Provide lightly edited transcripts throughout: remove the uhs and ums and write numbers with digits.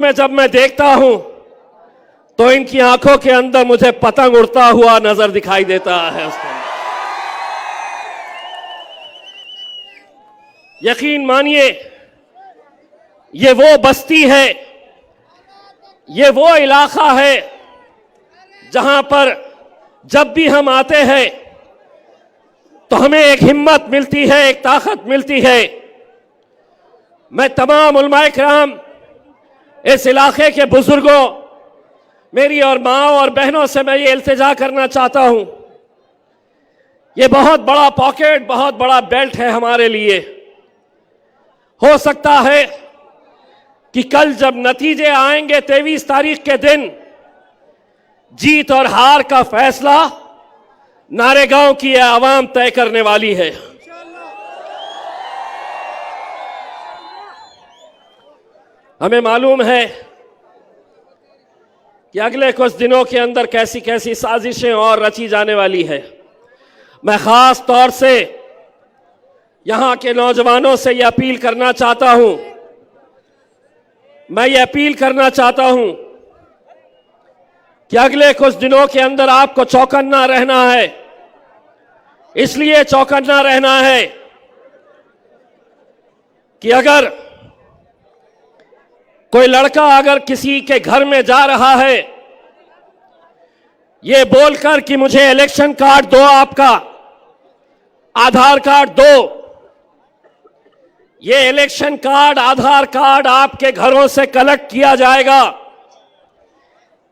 में जब मैं देखता हूं तो इनकी आंखों के अंदर मुझे पतंग उड़ता हुआ नजर दिखाई देता है। यकीन मानिए, ये वो बस्ती है, ये वो इलाका है जहां पर जब भी हम आते हैं तो हमें एक हिम्मत मिलती है, एक ताकत मिलती है। मैं तमाम उलमाए किराम, इस इलाके के बुजुर्गों, मेरी और माँ और बहनों से मैं ये इल्तिजा करना चाहता हूं, ये बहुत बड़ा पॉकेट, बहुत बड़ा बेल्ट है हमारे लिए। हो सकता है कि कल जब नतीजे आएंगे 23 तारीख के दिन, जीत और हार का फैसला नारेगांव की यह आवाम तय करने वाली है। हमें मालूम है कि अगले कुछ दिनों के अंदर कैसी कैसी साजिशें और रची जाने वाली है। मैं खास तौर से यहां के नौजवानों से यह अपील करना चाहता हूं, मैं ये अपील करना चाहता हूं कि अगले कुछ दिनों के अंदर आपको चौकन्ना रहना है। इसलिए चौकन्ना रहना है कि अगर कोई लड़का अगर किसी के घर में जा रहा है ये बोलकर कि मुझे इलेक्शन कार्ड दो, आपका आधार कार्ड दो, ये इलेक्शन कार्ड, आधार कार्ड आपके घरों से कलेक्ट किया जाएगा।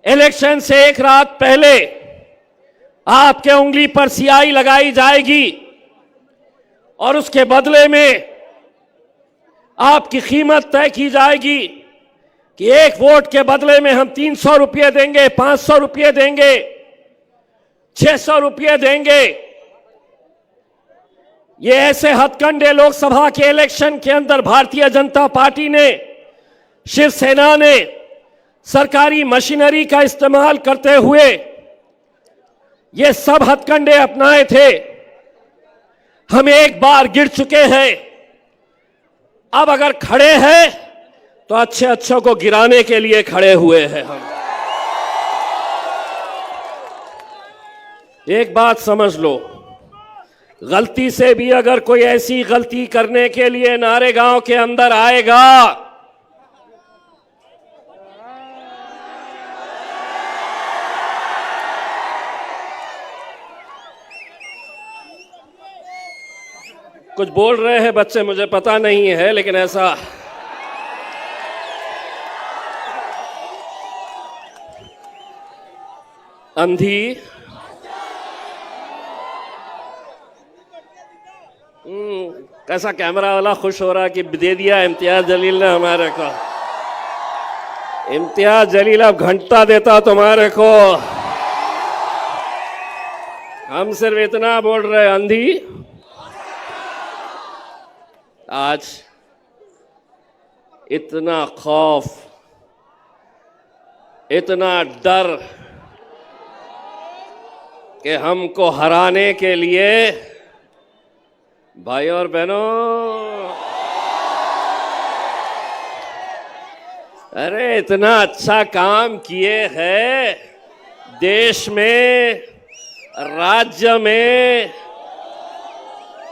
इलेक्शन से एक रात पहले आपके उंगली पर स्याही लगाई जाएगी और उसके बदले में आपकी कीमत तय की जाएगी कि एक वोट के बदले में हम 300 रुपये देंगे, 500 रुपये देंगे, 600 रुपये देंगे। ये ऐसे हथकंडे लोकसभा के इलेक्शन के अंदर भारतीय जनता पार्टी ने, शिवसेना ने सरकारी मशीनरी का इस्तेमाल करते हुए ये सब हथकंडे अपनाए थे। हम एक बार गिर चुके हैं, अब अगर खड़े हैं तो अच्छे अच्छों को गिराने के लिए खड़े हुए हैं हम। एक बात समझ लो, गलती से भी अगर कोई ऐसी गलती करने के लिए नारेगांव के अंदर आएगा कुछ बोल रहे हैं बच्चे, मुझे पता नहीं है, लेकिन ऐसा अंधी कैसा कैमरा वाला खुश हो रहा कि दे दिया इम्तियाज जलील ने हमारे को। इम्तियाज जलील अब घंटा देता तुम्हारे को। हम सिर्फ इतना बोल रहे, अंधी आज इतना खौफ, इतना डर कि हमको हराने के लिए, भाई और बहनों, अरे इतना अच्छा काम किए हैं देश में, राज्य में,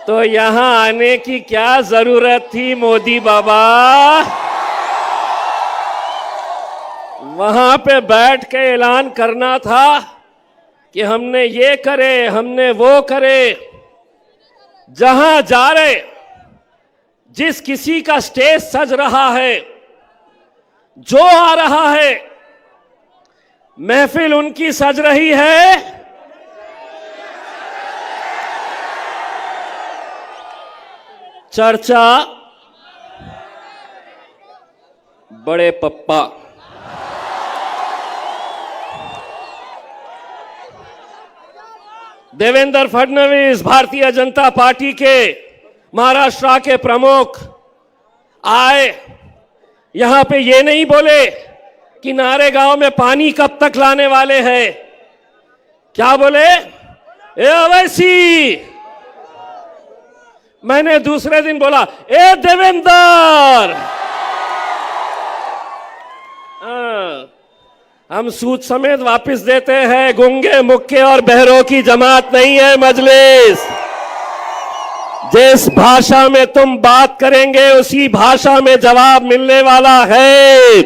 तो यहां आने की क्या जरूरत थी मोदी बाबा? वहां पे बैठ के ऐलान करना था कि हमने ये करे, हमने वो करे। जहां जा रहे, जिस किसी का स्टेज सज रहा है, जो आ रहा है, महफिल उनकी सज रही है। चर्चा बड़े पप्पा, देवेंद्र फडणवीस, भारतीय जनता पार्टी के महाराष्ट्र के प्रमुख आए, यहां पे ये नहीं बोले कि नारेगांव में पानी कब तक लाने वाले हैं। क्या बोले? ए अवैसी। मैंने दूसरे दिन बोला, ए देवेंद्र, हाँ, हम सूद समेत वापस देते हैं। गूंगे मुक्के और बहरों की जमात नहीं है मजलिस। जिस भाषा में तुम बात करेंगे उसी भाषा में जवाब मिलने वाला है।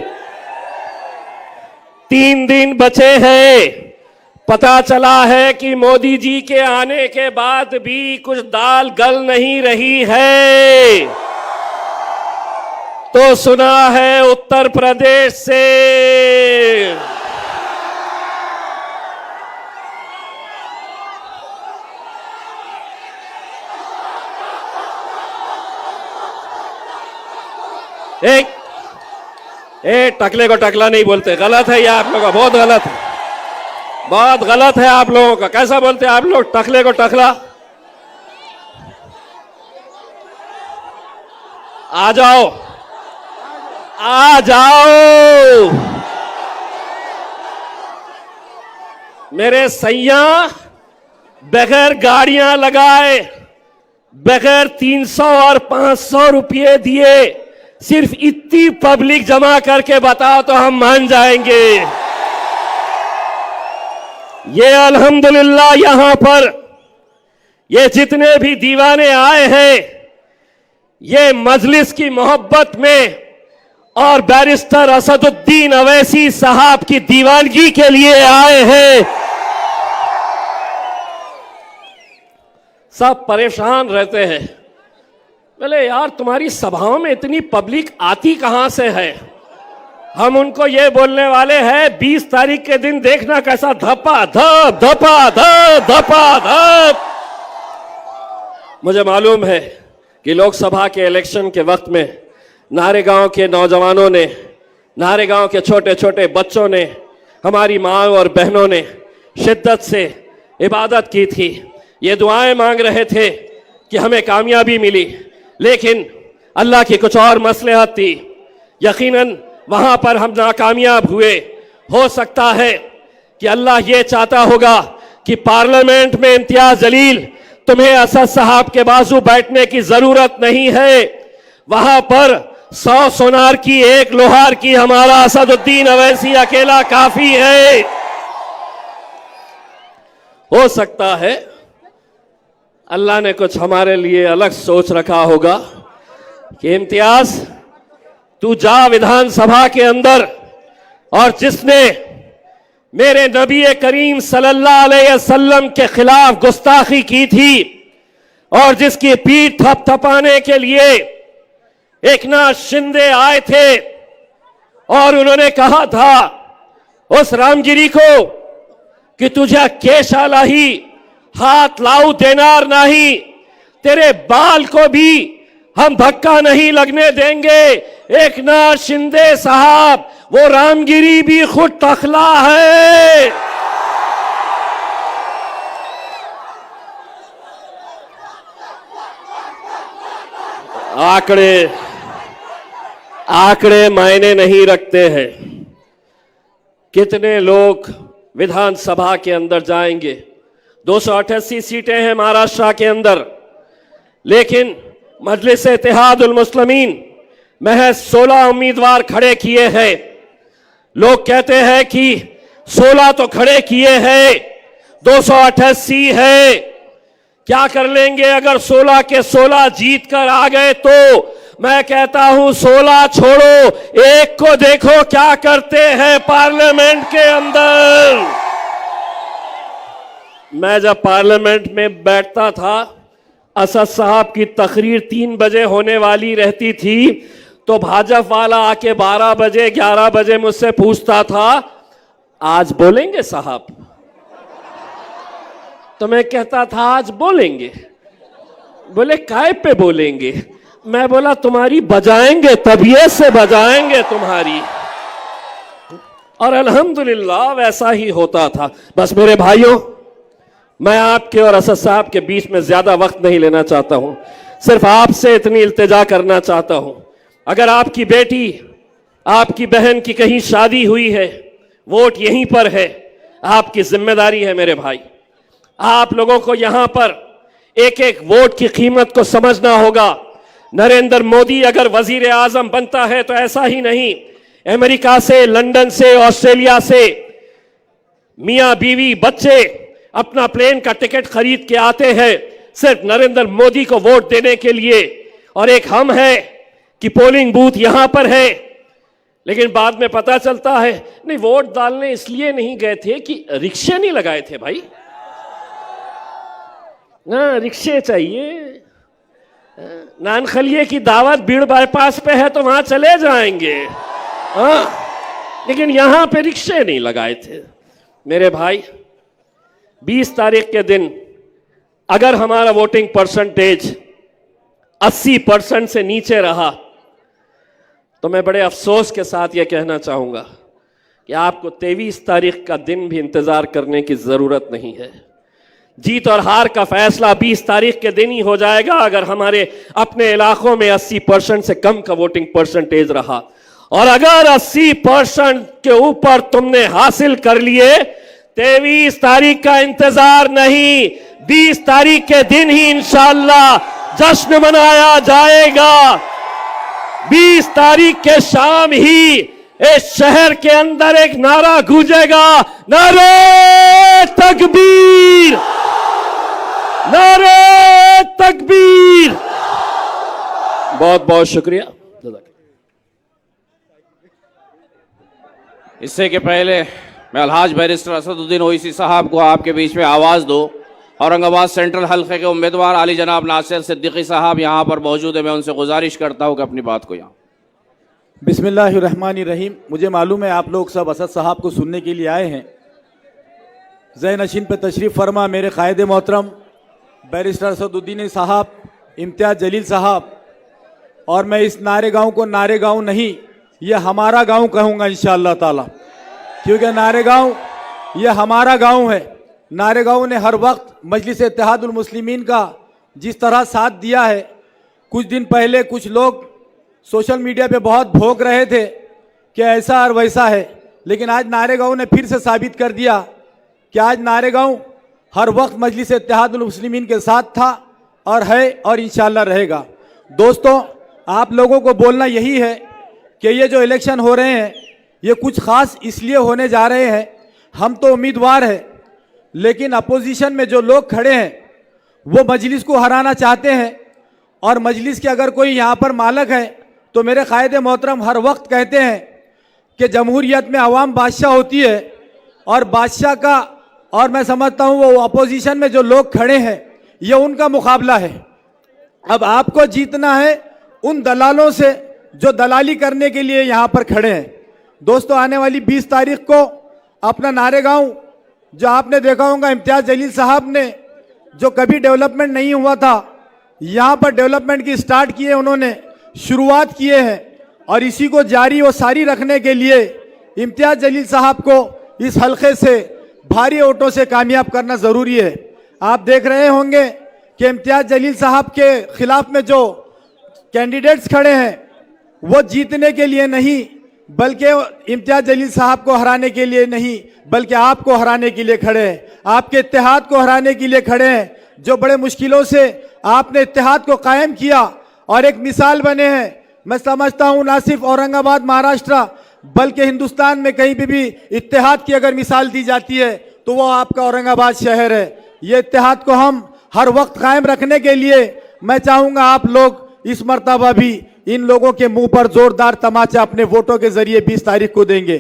3 दिन बचे हैं। पता चला है कि मोदी जी के आने के बाद भी कुछ दाल गल नहीं रही है। तो सुना है उत्तर प्रदेश से टकले को टकला नहीं बोलते। गलत है ये आप लोगों का, बहुत गलत है, बहुत गलत है आप लोगों का। कैसा बोलते हैं आप लोग टकले को टकला? आ जाओ, आ जाओ मेरे सैया। बगैर गाड़ियां लगाए, बगैर 300 और 500 रुपये दिए, सिर्फ इतनी पब्लिक जमा करके बताओ तो हम मान जाएंगे। ये अल्हम्दुलिल्लाह यहां पर ये जितने भी दीवाने आए हैं, ये मजलिस की मोहब्बत में और बैरिस्टर असदुद्दीन अवैसी साहब की दीवानगी के लिए आए हैं। सब परेशान रहते हैं, बोले यार तुम्हारी सभाओं में इतनी पब्लिक आती कहां से है। हम उनको ये बोलने वाले हैं 20 तारीख के दिन देखना कैसा धपा धप धपा धप धपा धप। मुझे मालूम है कि लोकसभा के इलेक्शन के वक्त में नारेगांव के नौजवानों ने, नारेगांव के छोटे छोटे बच्चों ने, हमारी माँ और बहनों ने शिद्दत से इबादत की थी। ये दुआएं मांग रहे थे कि हमें कामयाबी मिली, लेकिन अल्लाह की कुछ और मसलहत थी। यकीनन वहां पर हम नाकामयाब हुए। हो सकता है कि अल्लाह ये चाहता होगा कि पार्लियामेंट में इम्तियाज जलील, तुम्हें असद साहब के बाजू बैठने की जरूरत नहीं है। वहां पर 100 सोनार की 1 लोहार की हमारा असदुद्दीन अवैसी अकेला काफी है। हो सकता है अल्लाह ने कुछ हमारे लिए अलग सोच रखा होगा कि इम्तियाज तू जा विधानसभा के अंदर, और जिसने मेरे नबी करीम सल्लल्लाहु अलैहि वसल्लम के खिलाफ गुस्ताखी की थी और जिसकी पीठ थपथपाने के लिए एकनाथ शिंदे आए थे और उन्होंने कहा था उस रामगिरी को कि तुझे केशाला ही हाथ लाऊ देनार नहीं, तेरे बाल को भी हम धक्का नहीं लगने देंगे। एकनाथ शिंदे साहब वो रामगिरी भी खुद टकला है। आंकड़े मायने नहीं रखते हैं। कितने लोग विधानसभा के अंदर जाएंगे? 288 सीटें हैं महाराष्ट्र के अंदर, लेकिन मजलिस इत्तेहादुल मुस्लिमीन महज 16 उम्मीदवार खड़े किए हैं। लोग कहते हैं कि 16 तो खड़े किए हैं, 288 है। क्या कर लेंगे अगर 16 के 16 जीत कर आ गए? तो मैं कहता हूं 16 छोड़ो, एक को देखो क्या करते हैं पार्लियामेंट के अंदर। मैं जब पार्लियामेंट में बैठता था, असद साहब की तकरीर 3 बजे होने वाली रहती थी, तो भाजपा वाला आके 12 बजे 11 बजे मुझसे पूछता था आज बोलेंगे साहब? तो मैं कहता था आज बोलेंगे। बोले काय पे बोलेंगे? मैं बोला तुम्हारी बजाएंगे, तबीयत से बजाएंगे तुम्हारी। और अल्हम्दुलिल्लाह वैसा ही होता था। बस मेरे भाइयों, मैं आपके और असद साहब के बीच में ज्यादा वक्त नहीं लेना चाहता हूं, सिर्फ आपसे इतनी इल्तिजा करना चाहता हूं। अगर आपकी बेटी, आपकी बहन की कहीं शादी हुई है, वोट यहीं पर है, आपकी जिम्मेदारी है मेरे भाई। आप लोगों को यहां पर एक एक वोट की कीमत को समझना होगा। नरेंद्र मोदी अगर वजीर आजम बनता है तो ऐसा ही नहीं, अमेरिका से, लंदन से, ऑस्ट्रेलिया से मियां बीवी बच्चे अपना प्लेन का टिकट खरीद के आते हैं सिर्फ नरेंद्र मोदी को वोट देने के लिए। और एक हम है कि पोलिंग बूथ यहां पर है, लेकिन बाद में पता चलता है नहीं, वोट डालने इसलिए नहीं गए थे कि रिक्शे नहीं लगाए थे भाई। ना रिक्शे चाहिए, नानखलिए की दावत बीड़ बाईपास पे है तो वहां चले जाएंगे, लेकिन यहां पे रिक्शे नहीं लगाए थे। मेरे भाई, 20 तारीख के दिन अगर हमारा वोटिंग परसेंटेज 80% से नीचे रहा तो मैं बड़े अफसोस के साथ यह कहना चाहूंगा कि आपको 23 तारीख का दिन भी इंतजार करने की जरूरत नहीं है। जीत और हार का फैसला 20 तारीख के दिन ही हो जाएगा अगर हमारे अपने इलाकों में 80% से कम का वोटिंग परसेंटेज रहा। और अगर 80% के ऊपर तुमने हासिल कर लिए, 23 तारीख का इंतजार नहीं, 20 तारीख के दिन ही इंशाअल्लाह जश्न मनाया जाएगा। 20 तारीख के शाम ही इस शहर के अंदर एक नारा गूंजेगा, नारे तकबीर, नारे तकबीर। बहुत बहुत शुक्रिया। इससे के पहले मैं अलहाज बैरिस्टर असदुद्दीन ओवैसी साहब को आपके बीच में आवाज़ दो। औरंगाबाद सेंट्रल हल्के के उम्मीदवार आली जनाब नासिर सिद्दीकी साहब यहाँ पर मौजूद है। मैं उनसे गुजारिश करता हूँ कि अपनी बात को यहाँ। बिस्मिल्लाहिर्रहमानिर्रहीम। मुझे मालूम है आप लोग सब असद साहब को सुनने के लिए आए हैं। ज़ै नशीन पे तशरीफ़ फरमा मेरे कायदे मोहतरम बैरिस्टर असदुद्दीन साहब, इम्तियाज़ जलील साहब। और मैं इस नारे गाँव को नारे गाँव नहीं, ये हमारा गाँव कहूँगा इंशाअल्लाह ताला, क्योंकि नारे गाँव ये हमारा गाँव है। नारे गाँव ने हर वक्त मजलिस इत्तेहादुल मुस्लिमीन का जिस तरह साथ दिया है, कुछ दिन पहले कुछ लोग सोशल मीडिया पे बहुत भोग रहे थे कि ऐसा और वैसा है, लेकिन आज नारे गाँव ने फिर से साबित कर दिया कि आज नारे गाँव हर वक्त मजलिस इत्तेहादुल मुस्लिमीन के साथ था और है और इंशाअल्लाह रहेगा। दोस्तों, आप लोगों को बोलना यही है कि ये जो इलेक्शन हो रहे हैं ये कुछ ख़ास इसलिए होने जा रहे हैं, हम तो उम्मीदवार हैं, लेकिन अपोजिशन में जो लोग खड़े हैं वो मजलिस को हराना चाहते हैं। और मजलिस के अगर कोई यहाँ पर मालक है तो मेरे कायदे मोहतरम हर वक्त कहते हैं कि जमहूरियत में अवाम बादशाह होती है और बादशाह का, और मैं समझता हूँ वो अपोजिशन में जो लोग खड़े हैं ये उनका मुकाबला है। अब आपको जीतना है उन दलालों से जो दलाली करने के लिए यहाँ पर खड़े हैं। दोस्तों, आने वाली 20 तारीख को अपना नारे गाँव, जो आपने देखा होगा इम्तियाज़ जलील साहब ने, जो कभी डेवलपमेंट नहीं हुआ था, यहाँ पर डेवलपमेंट की स्टार्ट किए, उन्होंने शुरुआत किए हैं और इसी को जारी व सारी रखने के लिए इम्तियाज़ जलील साहब को इस हलके से भारी वोटों से कामयाब करना ज़रूरी है। आप देख रहे होंगे कि इम्तियाज़ जलील साहब के खिलाफ में जो कैंडिडेट्स खड़े हैं वो जीतने के लिए नहीं, बल्कि इम्तियाज़ जलील साहब को हराने के लिए नहीं, बल्कि आपको हराने के लिए खड़े हैं, आपके इत्तेहाद को हराने के लिए खड़े हैं। जो बड़े मुश्किलों से आपने इत्तेहाद को कायम किया और एक मिसाल बने हैं। मैं समझता हूँ ना सिर्फ औरंगाबाद महाराष्ट्र बल्कि हिंदुस्तान में कहीं भी इत्तेहाद की अगर मिसाल दी जाती है तो वो आपका औरंगाबाद शहर है। ये इत्तेहाद को हम हर वक्त कायम रखने के लिए मैं चाहूँगा आप लोग इस मर्तबा भी इन लोगों के मुंह पर जोरदार तमाचा अपने वोटों के जरिए 20 तारीख को देंगे।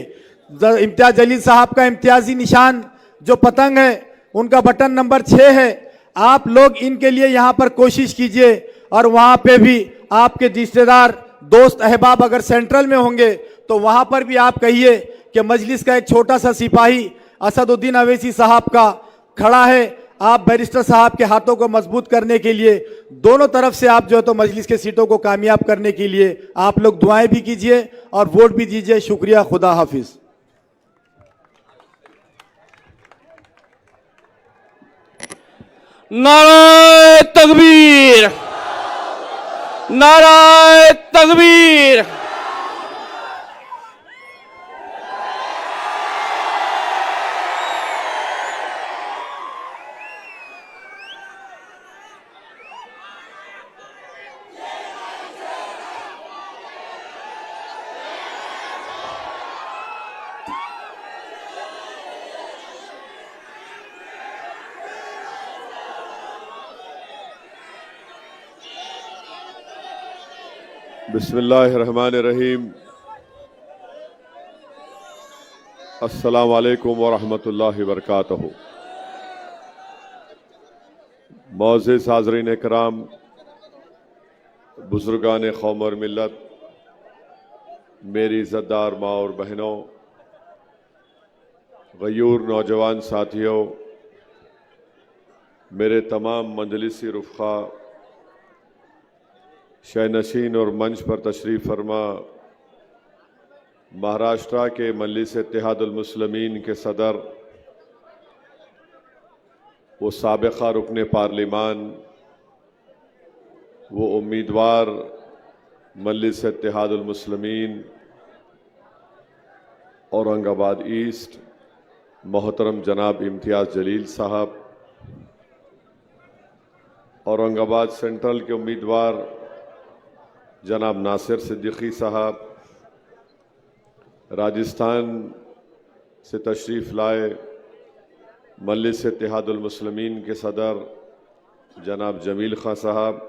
इम्तियाज़ जलील साहब का इम्तियाजी निशान जो पतंग है उनका बटन नंबर 6 है। आप लोग इनके लिए यहाँ पर कोशिश कीजिए और वहाँ पे भी आपके रिश्तेदार दोस्त अहबाब अगर सेंट्रल में होंगे तो वहाँ पर भी आप कहिए कि मजलिस का एक छोटा सा सिपाही असदुद्दीन ओवैसी साहब का खड़ा है। आप बैरिस्टर साहब के हाथों को मजबूत करने के लिए दोनों तरफ से आप जो है तो मजलिस के सीटों को कामयाब करने के लिए आप लोग दुआएं भी कीजिए और वोट भी दीजिए। शुक्रिया, खुदा हाफिज। नारे तकबीर, नारे तकबीर। बिस्मिल्लाहिर्रहमानिर्रहीम। अस्सलामु अलैकुम वरहमतुल्लाहि वबरकातुहू। मोअज़्ज़िज़ हाज़रीन इकराम, बुज़ुर्गान कौम और मिल्लत, मेरी इज़्ज़तदार माँ और बहनों, गयूर नौजवान साथियों, मेरे तमाम मजलिसी रुफ़क़ा, शहनशीन और मंच पर तशरीफ़ फरमा महाराष्ट्र के मजलिस इत्तेहादुल मुस्लिमीन के सदर, वो साबिक़ा रुकन पार्लिमान, वो उम्मीदवार मजलिस इत्तेहादुल मुस्लिमीन औरंगाबाद ईस्ट, मोहतरम जनाब इम्तियाज़ जलील साहब, औरंगाबाद सेंट्रल के उम्मीदवार जनाब नासिर सिद्दीकी साहब, राजस्थान से तशरीफ़ लाए मजलिस इत्तेहादुल मुस्लिमीन के सदर जनाब जमील खां साहब,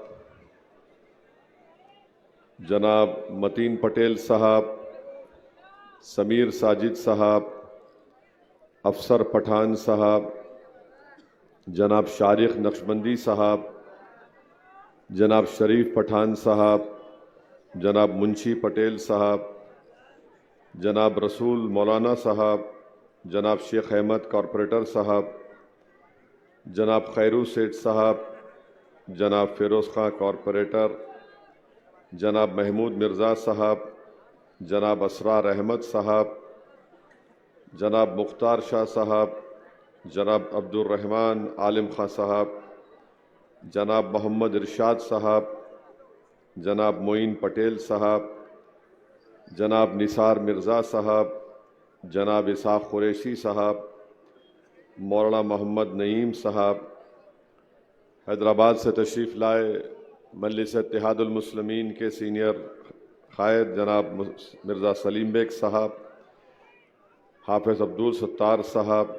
जनाब मतीन पटेल साहब, समीर साजिद साहब, अफसर पठान साहब, जनाब शारिक नक्शबंदी साहब, जनाब शरीफ पठान साहब, जनाब मुंशी पटेल साहब, जनाब रसूल मौलाना साहब, जनाब शेख अहमद कॉरपोरेटर साहब, जनाब खैरू सेठ साहब, जनाब फ़िरोज़ खां कॉरपोरेटर, जनाब महमूद मिर्ज़ा साहब, जनाब असरार अहमद साहब, जनाब मुख्तार शाह साहब, जनाब अब्दुर्रहमान आलिम खां साहब, जनाब मोहम्मद इरशाद साहब, जनाब मोइन पटेल साहब, जनाब निसार मिर्ज़ा साहब, जनाब इसाक़ कुरैशी साहब, मौलाना मोहम्मद नईम साहब, हैदराबाद से तशरीफ़ लाए मजलिस इत्तेहादुल मुस्लिमीन के सीनियर क़ायद जनाब मिर्ज़ा सलीम बेग साहब, हाफ़िज़ अब्दुल सत्तार साहब,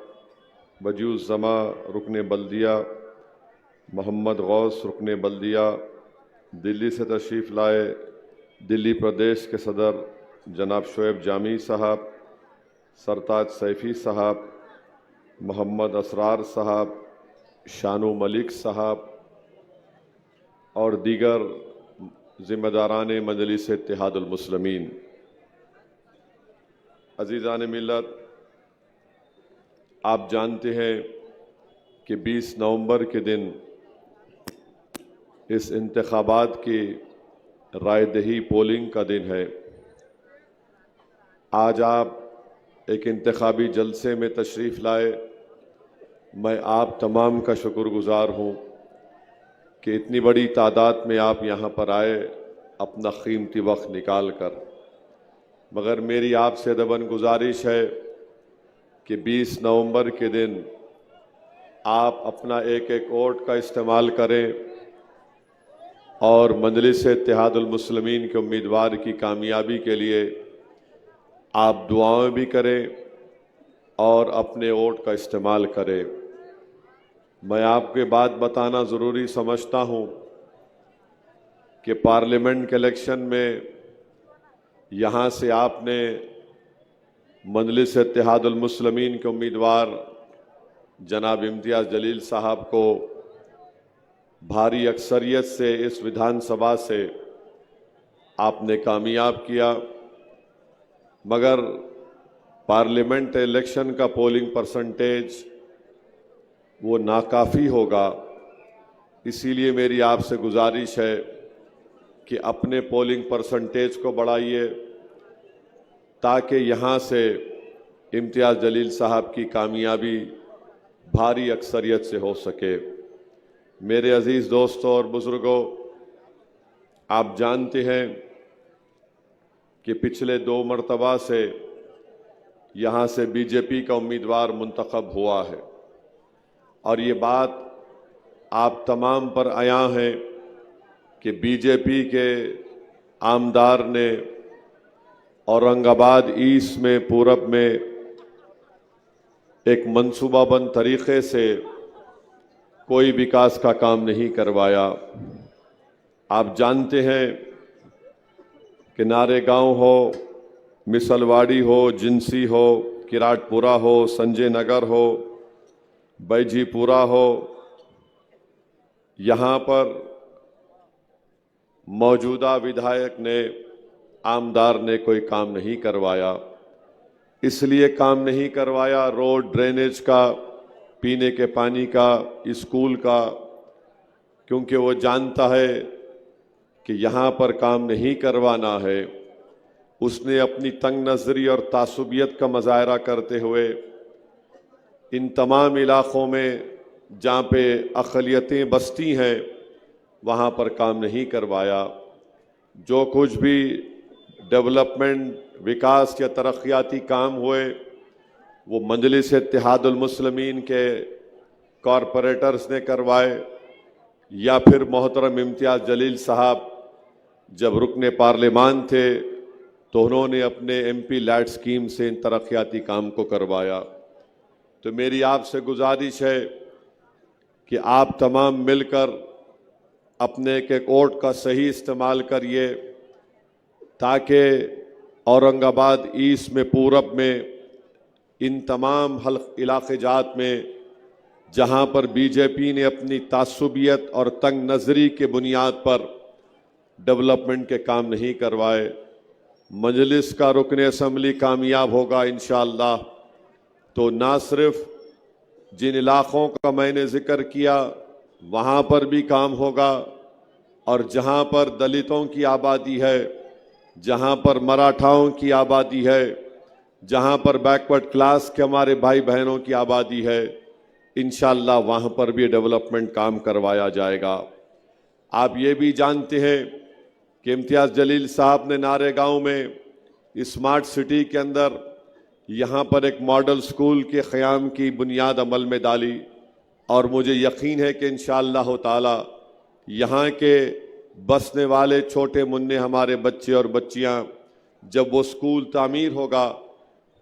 वजूज़ ज़मा रुकन बल्दिया, मोहम्मद गौस रुकन बल्दिया, दिल्ली से तशरीफ़ लाए दिल्ली प्रदेश के सदर जनाब शोएब जामी साहब, सरताज सैफ़ी साहब, मोहम्मद असरार साहब, शानू मलिक साहब और दीगर ज़िम्मेदारान मजलिस इत्तेहादुल मुस्लिमीन। अज़ीज़ान मिल्लत, आप जानते हैं कि 20 नवंबर के दिन इस इंतखाबात की रायदही पोलिंग का दिन है। आज आप एक इंतखाबी जलसे में तशरीफ़ लाए। मैं आप तमाम का शुक्रगुज़ार हूँ कि इतनी बड़ी तादाद में आप यहाँ पर आए अपना कीमती वक्त निकाल कर। मगर मेरी आपसे अदबन गुजारिश है कि 20 नवंबर के दिन आप अपना एक एक वोट का इस्तेमाल करें और मजलिस इत्तेहादुल मुस्लिमीन के उम्मीदवार की कामयाबी के लिए आप दुआएं भी करें और अपने वोट का इस्तेमाल करें। मैं आपके बात बताना ज़रूरी समझता हूँ कि पार्लियामेंट के इलेक्शन में यहाँ से आपने मजलिस इत्तेहादुल मुस्लिमीन के उम्मीदवार जनाब इम्तियाज़ जलील साहब को भारी अक्सरियत से इस विधानसभा से आपने कामयाब किया। मगर पार्लियामेंट इलेक्शन का पोलिंग परसेंटेज वो नाकाफ़ी होगा। इसीलिए मेरी आपसे गुजारिश है कि अपने पोलिंग परसेंटेज को बढ़ाइए ताकि यहाँ से इम्तियाज़ जलील साहब की कामयाबी भारी अक्सरियत से हो सके। मेरे अजीज़ दोस्तों और बुज़ुर्गों, आप जानते हैं कि पिछले 2 मरतबा से यहाँ से बीजेपी का उम्मीदवार मुंतखब हुआ है और ये बात आप तमाम पर आया है कि बीजेपी के आमदार ने औरंगाबाद ईस्ट में पूरब में एक मंसूबाबंद तरीक़े से कोई विकास का काम नहीं करवाया। आप जानते हैं कि नारेगांव हो, मिसलवाड़ी हो, जिंसी हो, किराटपुरा हो, संजय नगर हो, बैजीपुरा हो, यहाँ पर मौजूदा विधायक ने, आमदार ने कोई काम नहीं करवाया। इसलिए काम नहीं करवाया, रोड, ड्रेनेज का, पीने के पानी का, स्कूल का, क्योंकि वो जानता है कि यहाँ पर काम नहीं करवाना है। उसने अपनी तंग नज़री और तासुबियत का मुजाहरा करते हुए इन तमाम इलाक़ों में जहाँ पे अक़लियतें बसती हैं वहाँ पर काम नहीं करवाया। जो कुछ भी डेवलपमेंट, विकास या तरक्याती काम हुए वो मजलिस इत्तेहादुल मुस्लिमीन के कॉरपोरेटर्स ने करवाए, या फिर मोहतरम इम्तियाज़ जलील साहब जब रुकने पार्लियामान थे तो उन्होंने अपने MP लैट स्कीम से इन तरक्याती काम को करवाया। तो मेरी आपसे गुजारिश है कि आप तमाम मिलकर अपने के वोट का सही इस्तेमाल करिए, ताकि औरंगाबाद ईस्ट में, पूरब में, इन तमाम इलाके जात में जहां पर बीजेपी ने अपनी तासुबियत और तंग नज़री के बुनियाद पर डेवलपमेंट के काम नहीं करवाए, मजलिस का रुकन असम्बली कामयाब होगा इंशाअल्लाह। तो ना सिर्फ जिन इलाक़ों का मैंने ज़िक्र किया वहाँ पर भी काम होगा, और जहाँ पर दलितों की आबादी है, जहाँ पर मराठाओं की आबादी है, जहाँ पर बैकवर्ड क्लास के हमारे भाई बहनों की आबादी है, इंशाअल्लाह वहाँ पर भी डेवलपमेंट काम करवाया जाएगा। आप ये भी जानते हैं कि इम्तियाज़ जलील साहब ने नारेगांव में स्मार्ट सिटी के अंदर यहाँ पर एक मॉडल स्कूल के क़याम की बुनियाद अमल में डाली, और मुझे यकीन है कि इंशाअल्लाह ताला यहाँ के बसने वाले छोटे मुन्ने हमारे बच्चे और बच्चियाँ जब वो स्कूल तामीर होगा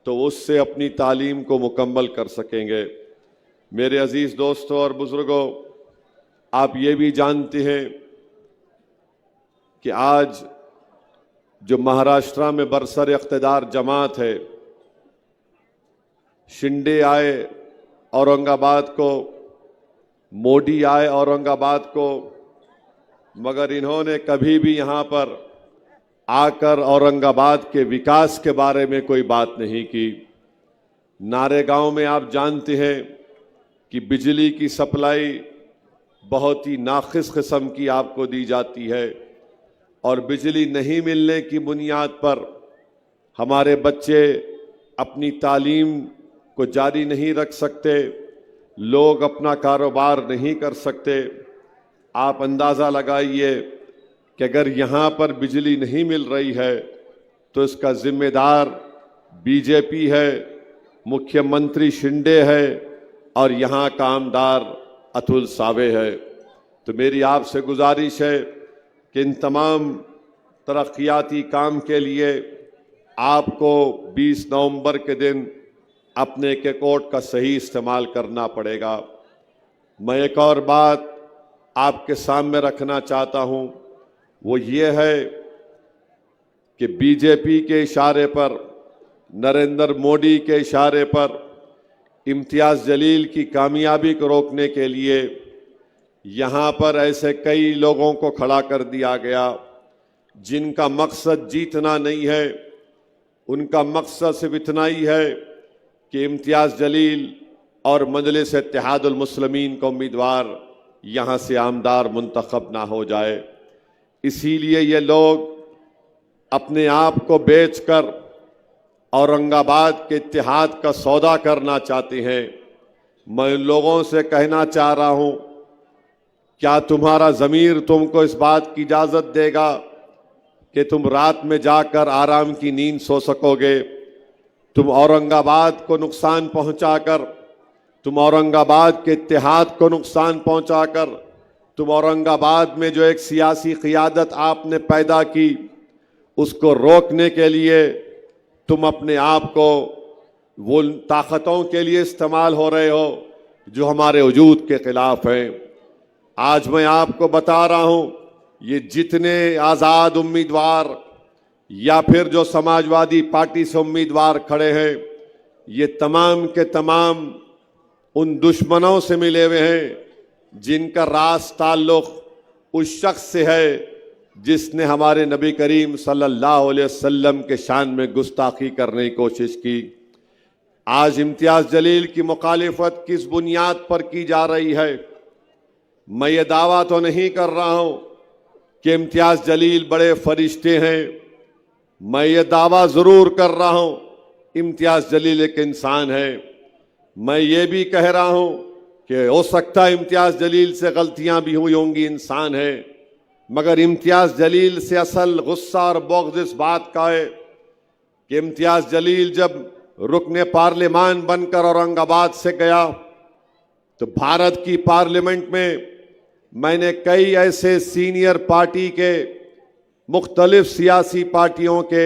तो उससे अपनी तालीम को मुकम्मल कर सकेंगे। मेरे अजीज़ दोस्तों और बुज़ुर्गों, आप ये भी जानते हैं कि आज जो महाराष्ट्र में बरसर इक़्तिदार जमात है, शिंदे आए औरंगाबाद को, मोदी आए औरंगाबाद को, मगर इन्होंने कभी भी यहाँ पर आकर औरंगाबाद के विकास के बारे में कोई बात नहीं की। नारेगांव में आप जानते हैं कि बिजली की सप्लाई बहुत ही नाक़िस किस्म की आपको दी जाती है, और बिजली नहीं मिलने की बुनियाद पर हमारे बच्चे अपनी तालीम को जारी नहीं रख सकते, लोग अपना कारोबार नहीं कर सकते। आप अंदाज़ा लगाइए कि अगर यहाँ पर बिजली नहीं मिल रही है तो इसका जिम्मेदार बीजेपी है, मुख्यमंत्री शिंदे है, और यहाँ का आमदार अतुल सावे है। तो मेरी आपसे गुजारिश है कि इन तमाम तरक्याती काम के लिए आपको 20 नवंबर के दिन अपने के कोड का सही इस्तेमाल करना पड़ेगा। मैं एक और बात आपके सामने रखना चाहता हूं, वो ये है कि बीजेपी के इशारे पर, नरेंद्र मोदी के इशारे पर इम्तियाज़ जलील की कामयाबी को रोकने के लिए यहाँ पर ऐसे कई लोगों को खड़ा कर दिया गया जिनका मकसद जीतना नहीं है। उनका मकसद सिर्फ इतना ही है कि इम्तियाज़ जलील और मजलिस इत्तेहादुल मुस्लिमीन का उम्मीदवार यहाँ से आमदार मुंतखब ना हो जाए। इसीलिए ये लोग अपने आप को बेचकर औरंगाबाद के इत्तेहाद का सौदा करना चाहते हैं। मैं लोगों से कहना चाह रहा हूँ, क्या तुम्हारा ज़मीर तुमको इस बात की इजाज़त देगा कि तुम रात में जाकर आराम की नींद सो सकोगे? तुम औरंगाबाद को नुकसान पहुंचाकर, तुम औरंगाबाद के इत्तेहाद को नुकसान पहुंचाकर, तुम औरंगाबाद में जो एक सियासी क़ियादत आपने पैदा की उसको रोकने के लिए तुम अपने आप को वो ताकतों के लिए इस्तेमाल हो रहे हो जो हमारे वजूद के ख़िलाफ़ हैं। आज मैं आपको बता रहा हूँ, ये जितने आज़ाद उम्मीदवार या फिर जो समाजवादी पार्टी से उम्मीदवार खड़े हैं, ये तमाम के तमाम उन दुश्मनों से मिले हुए हैं जिनका रास ताल्लुक उस शख्स से है जिसने हमारे नबी करीम सल्लल्लाहु अलैहि वसल्लम के शान में गुस्ताखी करने की कोशिश की। आज इम्तियाज जलील की मुखालिफत किस बुनियाद पर की जा रही है? मैं ये दावा तो नहीं कर रहा हूं कि इम्तियाज जलील बड़े फरिश्ते हैं। मैं ये दावा जरूर कर रहा हूं इम्तियाज जलील एक इंसान है। मैं ये भी कह रहा हूं कि हो सकता है इम्तियाज जलील से गलतियां भी हुई होंगी, इंसान है, मगर इम्तियाज जलील से असल गुस्सा और बुग़्ज़ इस बात का है कि इम्तियाज जलील जब रुकने पार्लियामान बनकर औरंगाबाद से गया तो भारत की पार्लियामेंट में मैंने कई ऐसे सीनियर पार्टी के, मुख्तलिफ सियासी पार्टियों के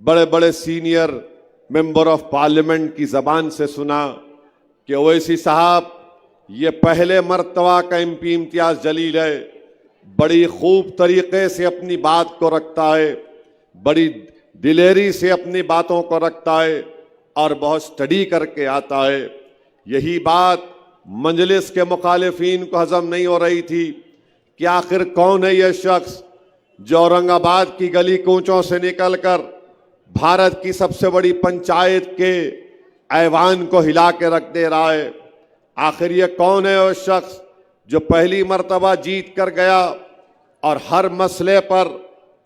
बड़े बड़े सीनियर मेंबर ऑफ पार्लियामेंट की ज़बान से सुना कि ओवैसी साहब ये पहले मर्तबा का एमपी इम्तियाज जलील है, बड़ी खूब तरीके से अपनी बात को रखता है, बड़ी दिलेरी से अपनी बातों को रखता है और बहुत स्टडी करके आता है। यही बात मजलिस के मुखालिफिन को हजम नहीं हो रही थी कि आखिर कौन है यह शख्स जो औरंगाबाद की गली कूचों से निकलकर भारत की सबसे बड़ी पंचायत के ऐवान को हिला के रख दे रहा है। आखिर ये कौन है वह शख्स जो पहली मर्तबा जीत कर गया और हर मसले पर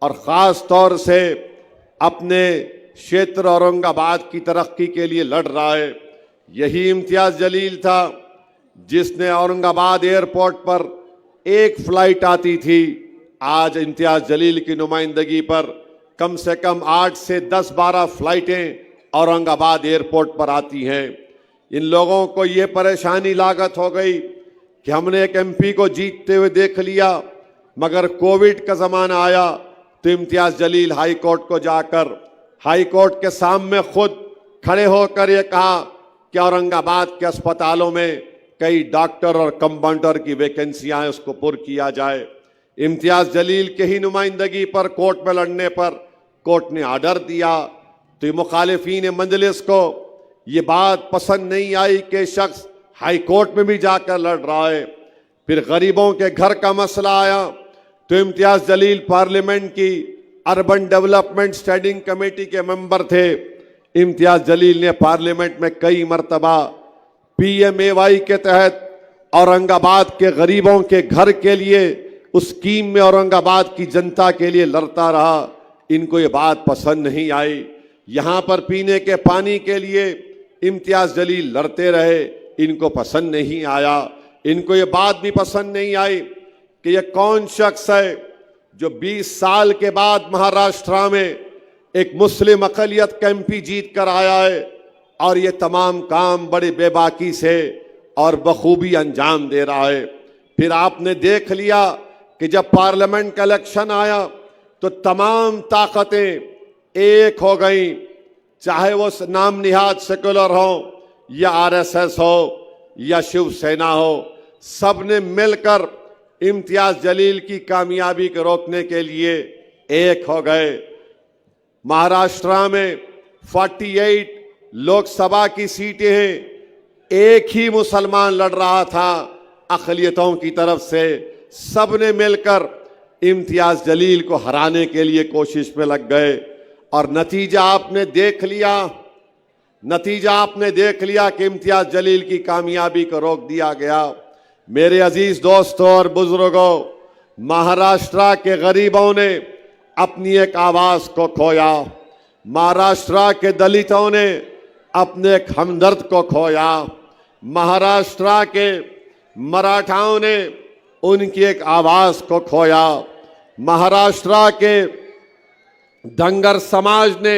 और ख़ास तौर से अपने क्षेत्र औरंगाबाद की तरक्की के लिए लड़ रहा है। यही इम्तियाज जलील था जिसने औरंगाबाद एयरपोर्ट पर एक फ्लाइट आती थी, आज इम्तियाज जलील की नुमाइंदगी पर कम से कम 8 से 10-12 फ्लाइटें औरंगाबाद एयरपोर्ट पर आती हैं। इन लोगों को ये परेशानी लागत हो गई कि हमने एक एमपी को जीतते हुए देख लिया, मगर कोविड का ज़माना आया तो इम्तियाज जलील हाई कोर्ट को जाकर हाई कोर्ट के सामने खुद खड़े होकर ये कहा कि औरंगाबाद के अस्पतालों में कई डॉक्टर और कंपाउंडर की वैकेंसियां हैं, उसको पुर किया जाए। इम्तियाज जलील के ही नुमाइंदगी पर कोर्ट में लड़ने पर कोर्ट ने आर्डर दिया तो मुखालिफिन मजलिस को ये बात पसंद नहीं आई कि शख्स हाई कोर्ट में भी जाकर लड़ रहा है। फिर गरीबों के घर का मसला आया तो इम्तियाज जलील पार्लियामेंट की अर्बन डेवलपमेंट स्टैंडिंग कमेटी के मेंबर थे। इम्तियाज जलील ने पार्लियामेंट में कई मरतबा PMAY के तहत औरंगाबाद के गरीबों के घर के लिए उस स्कीम में औरंगाबाद की जनता के लिए लड़ता रहा। इनको ये बात पसंद नहीं आई। यहाँ पर पीने के पानी के लिए इम्तियाज जलील लड़ते रहे, इनको पसंद नहीं आया। इनको ये बात भी पसंद नहीं आई कि ये कौन शख्स है जो 20 साल के बाद महाराष्ट्र में एक मुस्लिम अक़लियत का MP जीत कर आया है और ये तमाम काम बड़ी बेबाकी से और बखूबी अंजाम दे रहा है। फिर आपने देख लिया कि जब पार्लियामेंट का इलेक्शन आया तो तमाम ताकतें एक हो गई, चाहे वो नाम निहाद सेकुलर हो या RSS हो या शिवसेना हो, सब ने मिलकर इम्तियाज जलील की कामयाबी को रोकने के लिए एक हो गए। महाराष्ट्र में 48 लोकसभा की सीटें हैं, एक ही मुसलमान लड़ रहा था अक़लियतों की तरफ से। सब ने मिलकर इम्तियाज जलील को हराने के लिए कोशिश में लग गए और नतीजा आपने देख लिया कि इम्तियाज जलील की कामयाबी को रोक दिया गया। मेरे अजीज दोस्तों और बुजुर्गों, महाराष्ट्र के गरीबों ने अपनी एक आवाज को खोया, महाराष्ट्र के दलितों ने अपने एक हमदर्द को खोया, महाराष्ट्र के मराठाओं ने उनकी एक आवाज को खोया, महाराष्ट्र के धंगर समाज ने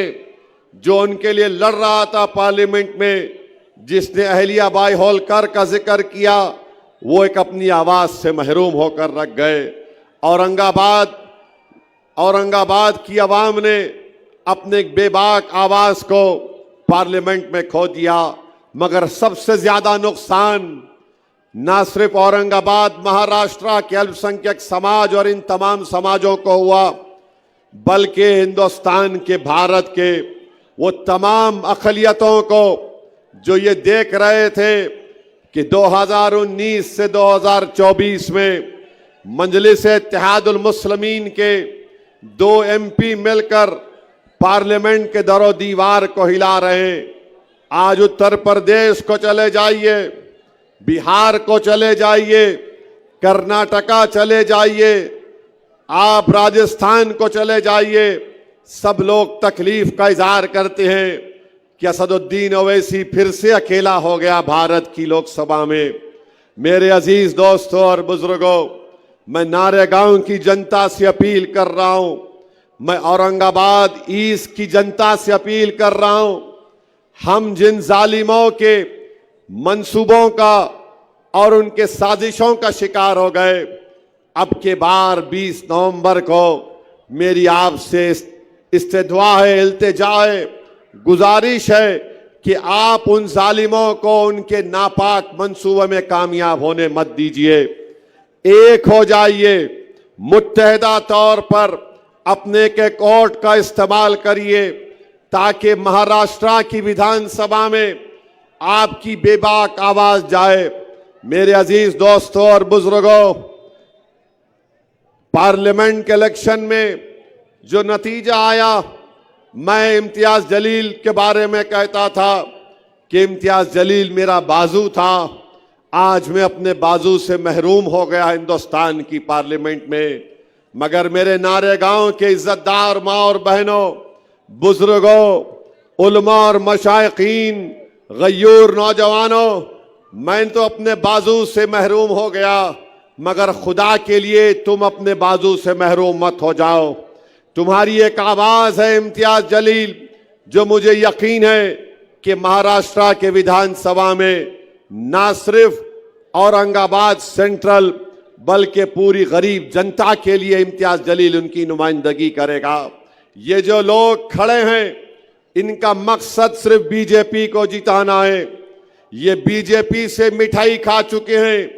जो उनके लिए लड़ रहा था पार्लियामेंट में, जिसने अहल्याबाई होलकर का जिक्र किया, वो एक अपनी आवाज से महरूम होकर रख गए। औरंगाबाद की आवाम ने अपने एक बेबाक आवाज को पार्लियामेंट में खो दिया। मगर सबसे ज्यादा नुकसान ना सिर्फ औरंगाबाद महाराष्ट्र के अल्पसंख्यक समाज और इन तमाम समाजों को हुआ, बल्कि हिंदुस्तान के, भारत के वो तमाम अक़लियतों को जो ये देख रहे थे कि 2019 से 2024 में मजलिस-ए-इत्तेहादुल मुस्लिमीन के 2 MP मिलकर पार्लियामेंट के दरो दीवार को हिला रहे हैं। आज उत्तर प्रदेश को चले जाइए, बिहार को चले जाइए, कर्नाटका चले जाइए, आप राजस्थान को चले जाइए, सब लोग तकलीफ का इजहार करते हैं कि असदुद्दीन ओवैसी फिर से अकेला हो गया भारत की लोकसभा में। मेरे अजीज दोस्तों और बुजुर्गों, मैं नारेगांव की जनता से अपील कर रहा हूं, मैं औरंगाबाद ईस्ट की जनता से अपील कर रहा हूं, हम जिन जालिमों के मंसूबों का और उनके साजिशों का शिकार हो गए, अब के बार 20 नवंबर को मेरी आपसे इस्तिदवा है, इल्तिजा है, गुजारिश है कि आप उन जालिमों को उनके नापाक मंसूबे में कामयाब होने मत दीजिए। एक हो जाइए, मुत्तहिदा तौर पर अपने के कोर्ट का इस्तेमाल करिए ताकि महाराष्ट्र की विधानसभा में आपकी बेबाक आवाज जाए। मेरे अजीज दोस्तों और बुजुर्गों, पार्लियामेंट के इलेक्शन में जो नतीजा आया, मैं इम्तियाज जलील के बारे में कहता था कि इम्तियाज जलील मेरा बाजू था, आज मैं अपने बाजू से महरूम हो गया हिंदुस्तान की पार्लियामेंट में। मगर मेरे नारेगांव के इज्जतदार माँ और बहनों, बुजुर्गों, उलमा और मशाइखीन, गयूर नौजवानों, मैं तो अपने बाजू से महरूम हो गया, मगर खुदा के लिए तुम अपने बाजू से महरूम मत हो जाओ। तुम्हारी एक आवाज है इम्तियाज जलील, जो मुझे यकीन है कि महाराष्ट्र के विधानसभा में ना सिर्फ औरंगाबाद सेंट्रल बल्कि पूरी गरीब जनता के लिए इम्तियाज जलील उनकी नुमाइंदगी करेगा। ये जो लोग खड़े हैं, इनका मकसद सिर्फ बीजेपी को जिताना है। ये बीजेपी से मिठाई खा चुके हैं,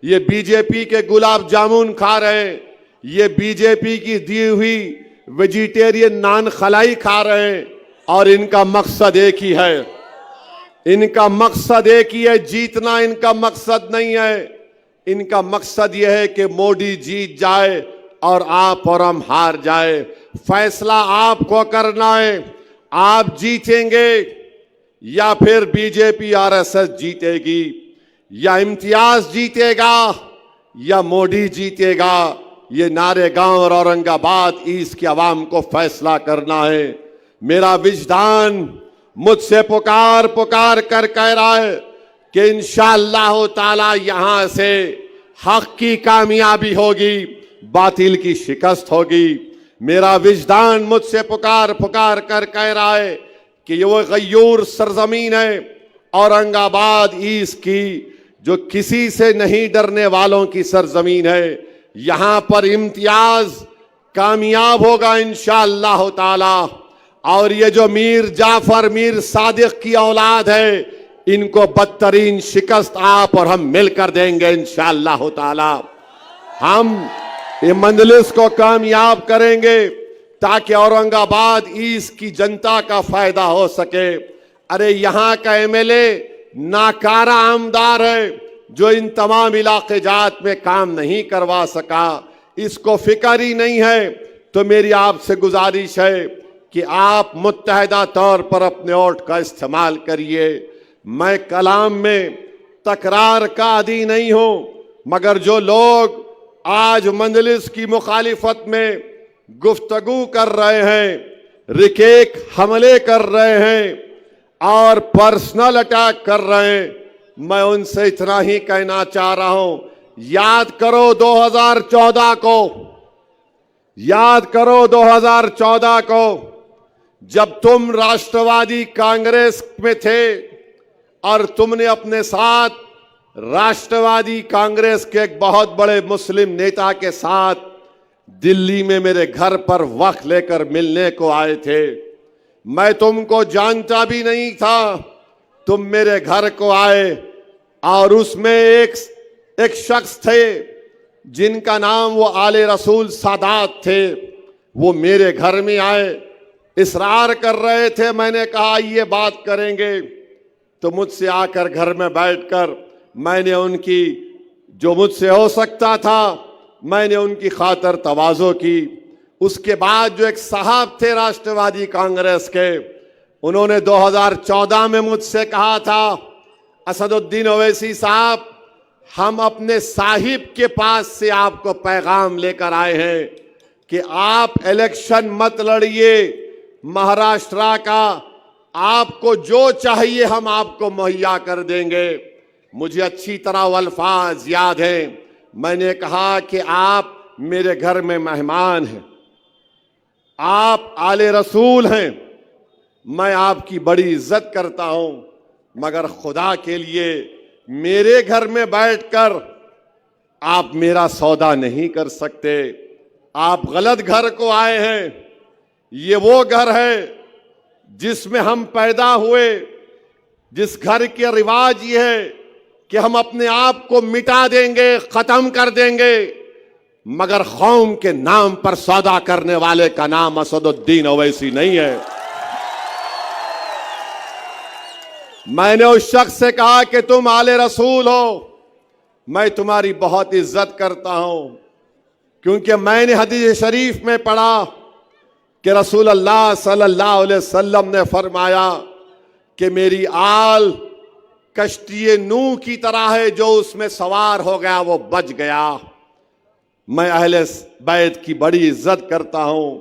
ये बीजेपी के गुलाब जामुन खा रहे हैं, ये बीजेपी की दी हुई वेजिटेरियन नान खलाई खा रहे हैं, और इनका मकसद एक ही है, इनका मकसद एक ही है, जीतना इनका मकसद नहीं है। इनका मकसद यह है कि मोदी जीत जाए और आप और हम हार जाए। फैसला आपको करना है, आप जीतेंगे या फिर बीजेपी आरएसएस जीतेगी, या इम्तियाज जीतेगा या मोदी जीतेगा। ये नारेगांव और औरंगाबाद ईस्ट की आवाम को फैसला करना है। मेरा विजदान मुझसे पुकार पुकार कर कह रहा है कि इंशाअल्लाह ताला यहां से हक की कामयाबी होगी, बातिल की शिकस्त होगी। मेरा विजदान मुझसे पुकार पुकार कर कह रहा है कि ये वो गयूर सरजमीन है औरंगाबाद ईस्ट की, जो किसी से नहीं डरने वालों की सरजमीन है। यहां पर इम्तियाज कामयाब होगा इंशाअल्लाह ताला। और ये जो मीर जाफर, मीर सादिक की औलाद है, इनको बदतरीन शिकस्त आप और हम मिलकर देंगे इंशाअल्लाह ताला। हम ये मंजलिस को कामयाब करेंगे ताकि औरंगाबाद ईस्ट की जनता का फायदा हो सके। अरे यहाँ का एमएलए नाकारा आमदार है, जो इन तमाम इलाके जात में काम नहीं करवा सका, इसको फिक्र ही नहीं है। तो मेरी आपसे गुजारिश है कि आप मुत्तहिदा तौर पर अपने वोट का इस्तेमाल करिए। मैं कलाम में तकरार का आदी नहीं हूं, मगर जो लोग आज मंजलिस की मुखालिफत में गुफ्तगू कर रहे हैं, रिकेक हमले कर रहे हैं और पर्सनल अटैक कर रहे हैं, मैं उनसे इतना ही कहना चाह रहा हूं, याद करो 2014 को, याद करो 2014 को, जब तुम राष्ट्रवादी कांग्रेस में थे और तुमने अपने साथ राष्ट्रवादी कांग्रेस के एक बहुत बड़े मुस्लिम नेता के साथ दिल्ली में मेरे घर पर वक्त लेकर मिलने को आए थे। मैं तुमको जानता भी नहीं था, तुम मेरे घर को आए और उसमें एक शख्स थे जिनका नाम वो आले रसूल सादात थे। वो मेरे घर में आए, इसरार कर रहे थे। मैंने कहा ये बात करेंगे, तो मुझसे आकर घर में बैठकर मैंने उनकी, जो मुझसे हो सकता था, मैंने उनकी खातर तवाज़ो की। उसके बाद जो एक साहब थे राष्ट्रवादी कांग्रेस के, उन्होंने 2014 में मुझसे कहा था, असदुद्दीन ओवैसी साहब, हम अपने साहिब के पास से आपको पैगाम लेकर आए हैं कि आप इलेक्शन मत लड़िए महाराष्ट्र का, आपको जो चाहिए हम आपको मुहैया कर देंगे। मुझे अच्छी तरह वो अल्फाज याद हैं। मैंने कहा कि आप मेरे घर में मेहमान हैं, आप आले रसूल हैं, मैं आपकी बड़ी इज्जत करता हूं, मगर खुदा के लिए मेरे घर में बैठकर आप मेरा सौदा नहीं कर सकते। आप गलत घर को आए हैं। ये वो घर है जिसमें हम पैदा हुए, जिस घर के रिवाज ये है कि हम अपने आप को मिटा देंगे, खत्म कर देंगे, मगर कौम के नाम पर सौदा करने वाले का नाम असदुद्दीन ओवैसी नहीं है। मैंने उस शख्स से कहा कि तुम आले रसूल हो, मैं तुम्हारी बहुत इज्जत करता हूं, क्योंकि मैंने हदीस शरीफ में पढ़ा कि रसूल अल्लाह सल्लल्लाहु अलैहि वसल्लम ने फरमाया कि मेरी आल कश्ती नूह की तरह है, जो उसमें सवार हो गया वो बच गया। मैं अहले बैत की बड़ी इज्जत करता हूं।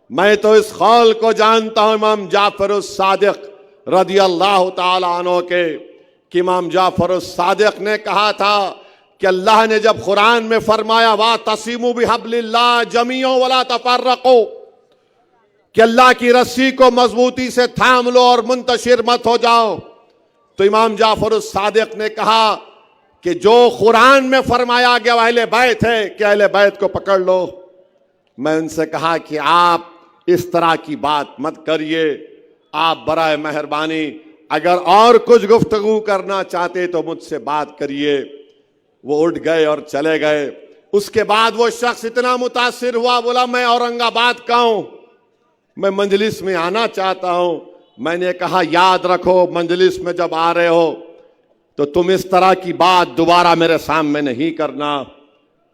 मैं तो इस कौल को जानता हूं इमाम जाफर सादिक रदी अल्लाह ताला अन्हु के, कि इमाम जाफर सादिक ने कहा था कि अल्लाह ने जब कुरान में फरमाया वा तसीमु बिहब्लिल्लाह जमीओ वला तफर्रको, कि अल्लाह की रस्सी को मजबूती से थाम लो और मुंतशिर मत हो जाओ, तो इमाम जाफर सादिक ने कहा कि जो कुरान में फरमाया गया अहले बैत है, कि अहले बैत को पकड़ लो। मैं उनसे कहा कि आप इस तरह की बात मत करिए, आप बराए मेहरबानी अगर और कुछ गुफ्तगू करना चाहते तो मुझसे बात करिए। वो उठ गए और चले गए। उसके बाद वो शख्स इतना मुतासिर हुआ, बोला मैं औरंगाबाद का हूं, मैं मंजलिस में आना चाहता हूं। मैंने कहा याद रखो, मंजलिस में जब आ रहे हो तो तुम इस तरह की बात दोबारा मेरे सामने नहीं करना।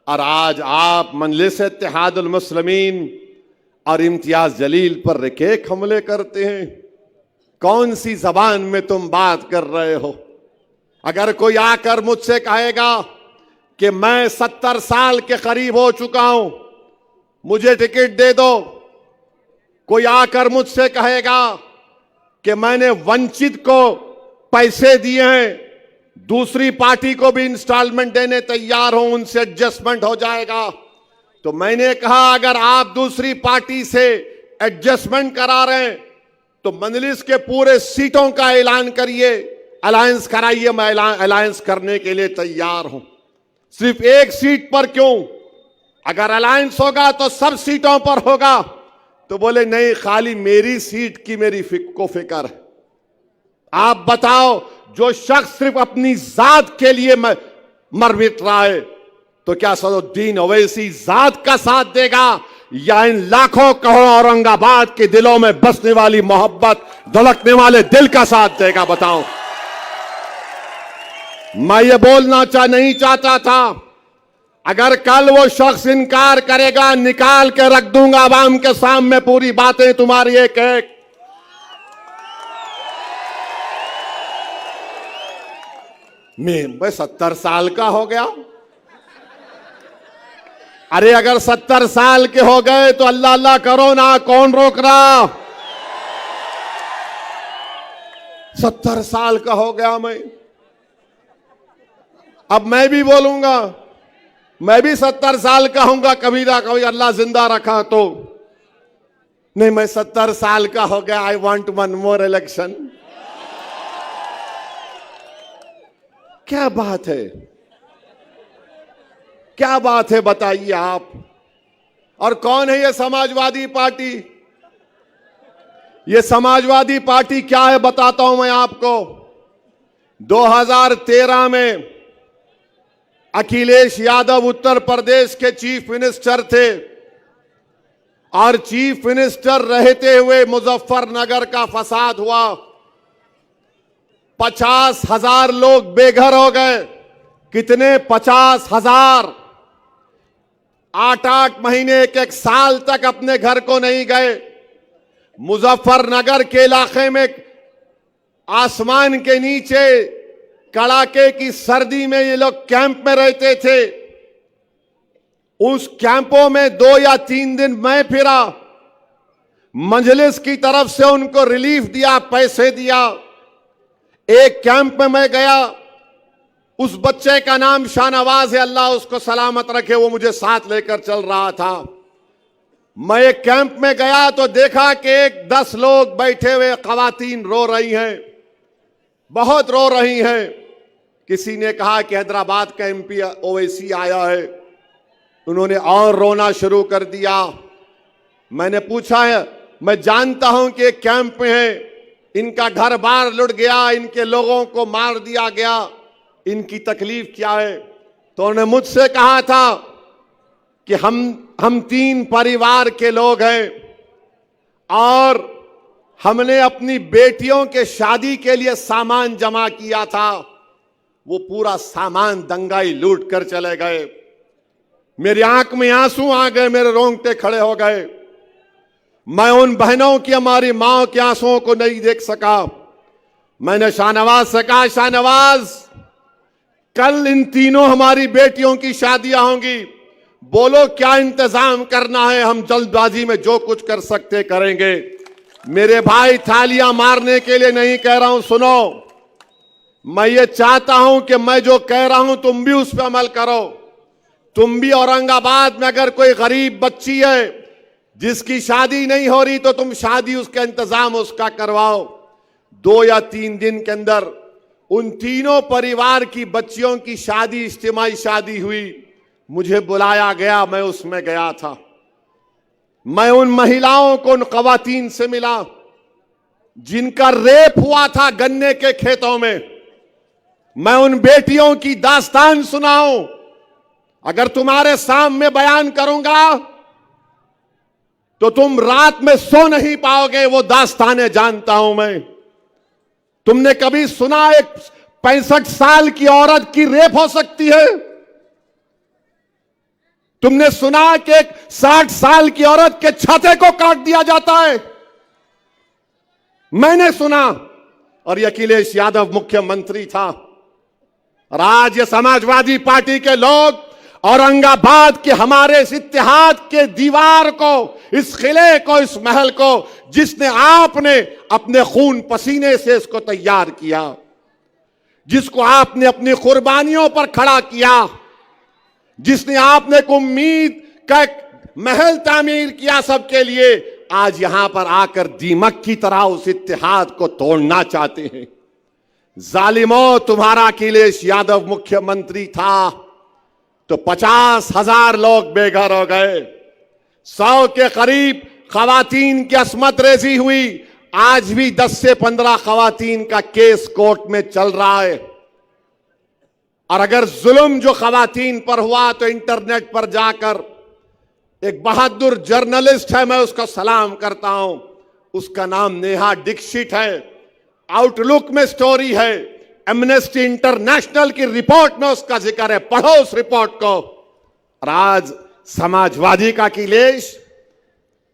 और आज आप मजलिस इत्तेहादुल मुस्लिमीन और इम्तियाज जलील पर रकेक हमले करते हैं। कौन सी जबान में तुम बात कर रहे हो? अगर कोई आकर मुझसे कहेगा कि मैं 70 साल के करीब हो चुका हूं, मुझे टिकट दे दो, कोई आकर मुझसे कहेगा कि मैंने वंचित को पैसे दिए हैं, दूसरी पार्टी को भी इंस्टॉलमेंट देने तैयार हो, उनसे एडजस्टमेंट हो जाएगा, तो मैंने कहा अगर आप दूसरी पार्टी से एडजस्टमेंट करा रहे हैं तो मजलिस के पूरे सीटों का ऐलान करिए, अलायंस कराइए, मैं अलायंस करने के लिए तैयार हूं। सिर्फ एक सीट पर क्यों? अगर अलायंस होगा तो सब सीटों पर होगा। तो बोले नहीं, खाली मेरी सीट की मेरी को फिक्र है। आप बताओ, जो शख्स सिर्फ अपनी जात के लिए मर मिट रहा है, तो क्या असदुद्दीन ओवैसी जात का साथ देगा या इन लाखों करोड़ों औरंगाबाद के दिलों में बसने वाली मोहब्बत, धड़कने वाले दिल का साथ देगा? बताओ। मैं ये बोलना नहीं चाहता था, अगर कल वो शख्स इनकार करेगा, निकाल के रख दूंगा आवाम के सामने पूरी बातें तुम्हारी एक एक। मैं 70 साल का हो गया। अरे अगर 70 साल के हो गए तो अल्लाह अल्लाह करो ना, कौन रोक रहा? 70 साल का हो गया मैं। अब मैं भी बोलूंगा, मैं भी 70 साल का हूंगा कभी ना कभी, अल्लाह जिंदा रखा तो। नहीं, मैं 70 साल का हो गया। I want one more election. क्या बात है, क्या बात है, बताइए आप। और कौन है ये समाजवादी पार्टी? ये समाजवादी पार्टी क्या है बताता हूं मैं आपको। 2013 में अखिलेश यादव उत्तर प्रदेश के चीफ मिनिस्टर थे और चीफ मिनिस्टर रहते हुए मुजफ्फरनगर का फसाद हुआ, 50,000 लोग बेघर हो गए। कितने? 50,000। 8-8 महीने, एक साल तक अपने घर को नहीं गए। मुजफ्फरनगर के इलाके में आसमान के नीचे कड़ाके की सर्दी में ये लोग कैंप में रहते थे। उस कैंपों में 2 या 3 दिन मैं फिरा, मजलिस की तरफ से उनको रिलीफ दिया, पैसे दिया। एक कैंप में मैं गया, उस बच्चे का नाम शाहनवाज है, अल्लाह उसको सलामत रखे, वो मुझे साथ लेकर चल रहा था। मैं एक कैंप में गया तो देखा कि 10 लोग बैठे हुए खवातीन रो रही हैं, बहुत रो रही हैं। किसी ने कहा कि हैदराबाद का एमपी ओवैसी आया है, उन्होंने और रोना शुरू कर दिया। मैंने पूछा है, मैं जानता हूं कि एक कैंप में है, इनका घर बार लुट गया, इनके लोगों को मार दिया गया, इनकी तकलीफ क्या है? तो उन्होंने मुझसे कहा था कि हम 3 परिवार के लोग हैं और हमने अपनी बेटियों के शादी के लिए सामान जमा किया था, वो पूरा सामान दंगाई लूट कर चले गए। मेरी आंख में आंसू आ गए, मेरे रोंगटे खड़े हो गए। मैं उन बहनों की, हमारी मां के आंसुओं को नहीं देख सका। मैंने शाहनवाज से कहा, शाहनवाज कल इन तीनों हमारी बेटियों की शादियां होंगी, बोलो क्या इंतजाम करना है, हम जल्दबाजी में जो कुछ कर सकते करेंगे। मेरे भाई, थालियां मारने के लिए नहीं कह रहा हूं, सुनो, मैं ये चाहता हूं कि मैं जो कह रहा हूं तुम भी उस पर अमल करो। तुम भी औरंगाबाद में अगर कोई गरीब बच्ची है जिसकी शादी नहीं हो रही, तो तुम शादी, उसका इंतजाम उसका करवाओ। 2 या 3 दिन के अंदर उन तीनों परिवार की बच्चियों की शादी, इज्तिमाई शादी हुई। मुझे बुलाया गया, मैं उसमें गया था। मैं उन महिलाओं को, उन खवातीन से मिला जिनका रेप हुआ था गन्ने के खेतों में। मैं उन बेटियों की दास्तान सुनाऊं, अगर तुम्हारे सामने बयान करूंगा तो तुम रात में सो नहीं पाओगे। वो दास्तानें जानता हूं मैं। तुमने कभी सुना एक 65 साल की औरत की रेप हो सकती है? तुमने सुना कि एक 60 साल की औरत के छाते को काट दिया जाता है? मैंने सुना। और ये अखिलेश यादव मुख्यमंत्री था। और आज ये समाजवादी पार्टी के लोग औरंगाबाद के हमारे इस इत्तेहाद के दीवार को, इस किले को, इस महल को, जिसने आपने अपने खून पसीने से इसको तैयार किया, जिसको आपने अपनी कुर्बानियों पर खड़ा किया, जिसने आपने एक उम्मीद का एक महल तामीर किया सबके लिए, आज यहां पर आकर दीमक की तरह उस इत्तेहाद को तोड़ना चाहते हैं। जालिमों, तुम्हारा अखिलेश यादव मुख्यमंत्री था तो 50,000 लोग बेघर हो गए, 100 के करीब खवातीन की अस्मत रेजी हुई। आज भी 10 से 15 खवातीन का केस कोर्ट में चल रहा है। और अगर जुल्म जो खवातीन पर हुआ तो इंटरनेट पर जाकर एक बहादुर जर्नलिस्ट है, मैं उसको सलाम करता हूं, उसका नाम नेहा दीक्षित है, आउटलुक में स्टोरी है, एमनेस्टी इंटरनेशनल की रिपोर्ट में उसका जिक्र है, पढ़ो उस रिपोर्ट को। और आज समाजवादी का अखिलेश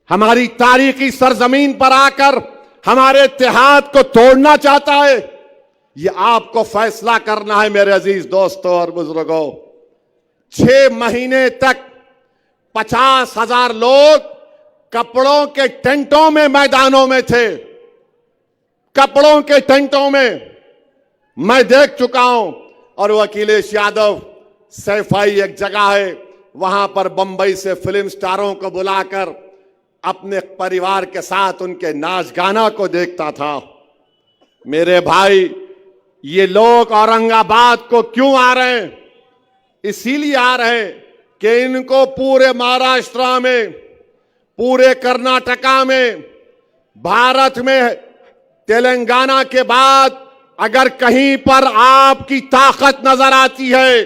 हमारी तारीखी सरजमीन पर आकर हमारे इत्तेहाद को तोड़ना चाहता है। यह आपको फैसला करना है मेरे अजीज दोस्तों और बुजुर्गों। 6 महीने तक 50,000 लोग कपड़ों के टेंटों में मैदानों में थे, कपड़ों के टेंटों में मैं देख चुका हूं। और वो अखिलेश यादव सैफाई एक जगह है, वहां पर बंबई से फिल्म स्टारों को बुलाकर अपने परिवार के साथ उनके नाच गाना को देखता था। मेरे भाई, ये लोग औरंगाबाद को क्यों आ रहे हैं? इसीलिए आ रहे हैं कि इनको पूरे महाराष्ट्र में, पूरे कर्नाटका में, भारत में तेलंगाना के बाद अगर कहीं पर आपकी ताकत नजर आती है,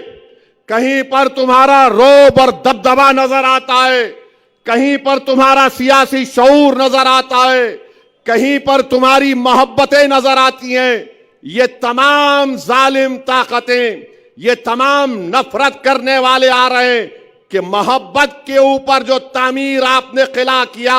कहीं पर तुम्हारा रोब और दबदबा नजर आता है, कहीं पर तुम्हारा सियासी शऊर नजर आता है, कहीं पर तुम्हारी मोहब्बतें नजर आती हैं। ये तमाम जालिम ताकतें, ये तमाम नफरत करने वाले आ रहे हैं कि मोहब्बत के ऊपर जो तामीर आपने किला किया,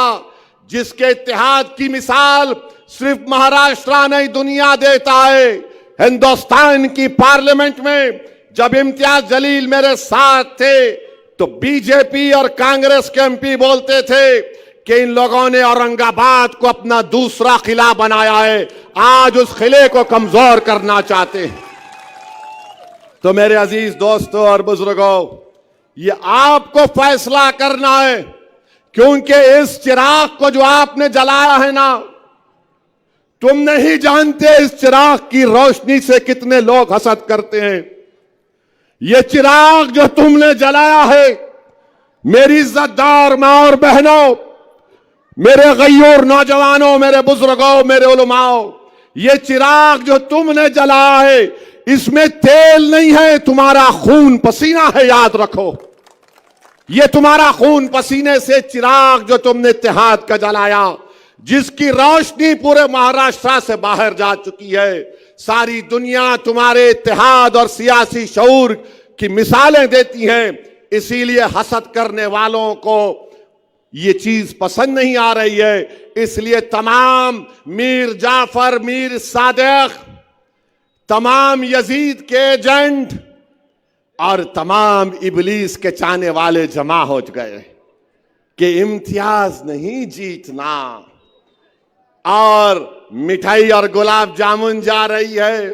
जिसके इत्तेहाद की मिसाल सिर्फ महाराष्ट्र नहीं दुनिया देता है। हिंदुस्तान की पार्लियामेंट में जब इम्तियाज जलील मेरे साथ थे तो बीजेपी और कांग्रेस के एमपी बोलते थे कि इन लोगों ने औरंगाबाद को अपना दूसरा किला बनाया है, आज उस किले को कमजोर करना चाहते हैं। तो मेरे अजीज दोस्तों और बुजुर्गों, ये आपको फैसला करना है, क्योंकि इस चिराग को जो आपने जलाया है ना, तुम नहीं जानते इस चिराग की रोशनी से कितने लोग हसद करते हैं। ये चिराग जो तुमने जलाया है, मेरी इज्जतदार मां और बहनों, मेरे गयूर नौजवानों, मेरे बुजुर्गों, मेरे उलमाओं, ये चिराग जो तुमने जलाया है, इसमें तेल नहीं है, तुम्हारा खून पसीना है, याद रखो। ये तुम्हारा खून पसीने से चिराग जो तुमने इत्तेहाद का जलाया, जिसकी रोशनी पूरे महाराष्ट्र से बाहर जा चुकी है। सारी दुनिया तुम्हारे इत्तेहाद और सियासी शऊर की मिसालें देती है, इसीलिए हसद करने वालों को ये चीज पसंद नहीं आ रही है। इसलिए तमाम मीर जाफर, मीर सादिक, तमाम यजीद के एजेंट और तमाम इबलीस के चाहने वाले जमा हो गए कि इम्तियाज नहीं जीतना, और मिठाई और गुलाब जामुन जा रही है।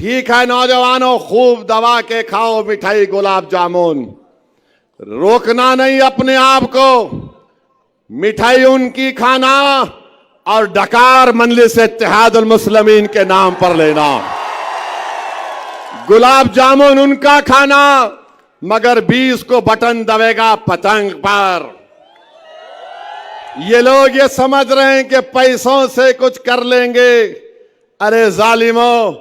ठीक है नौजवानों, खूब दबा के खाओ मिठाई गुलाब जामुन, रोकना नहीं अपने आप को। मिठाई उनकी खाना और डकार मजलिस इत्तेहादुल मुस्लिमीन के नाम पर लेना। गुलाब जामुन उनका खाना, मगर 20 को बटन दबेगा पतंग पर। ये लोग ये समझ रहे हैं कि पैसों से कुछ कर लेंगे। अरे जालिमों,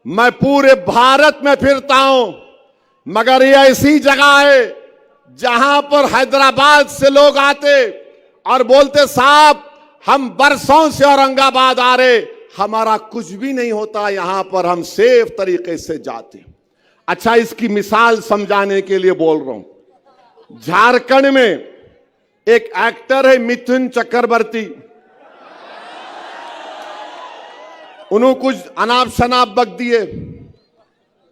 मैं पूरे भारत में फिरता हूं, मगर ये ऐसी जगह है जहां पर हैदराबाद से लोग आते और बोलते साहब हम बरसों से औरंगाबाद आ रहे, हमारा कुछ भी नहीं होता, यहां पर हम सेफ तरीके से जाते। अच्छा, इसकी मिसाल समझाने के लिए बोल रहा हूं। झारखंड में एक एक्टर है मिथुन चक्रवर्ती, उन्होंने कुछ अनाप शनाप बक दिए,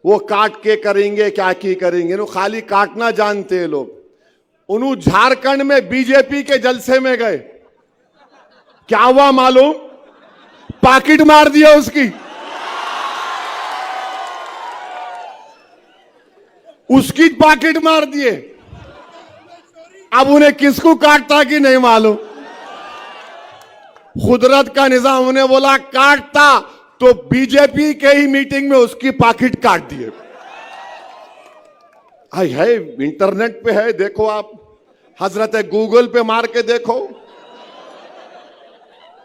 वो काट के करेंगे क्या की करेंगे, वो खाली काटना जानते हैं लोग। उन्होंने झारखंड में बीजेपी के जलसे में गए, क्या हुआ मालूम? पाकिट मार दिया उसकी, उसकी पाकिट मार दिए। अब उन्हें किसको काटता कि नहीं मालूम, कुदरत का निजाम। उन्हें बोला काटता तो बीजेपी के ही मीटिंग में उसकी पाकिट काट दिए। है इंटरनेट पे है, देखो आप, हजरत गूगल पे मार के देखो,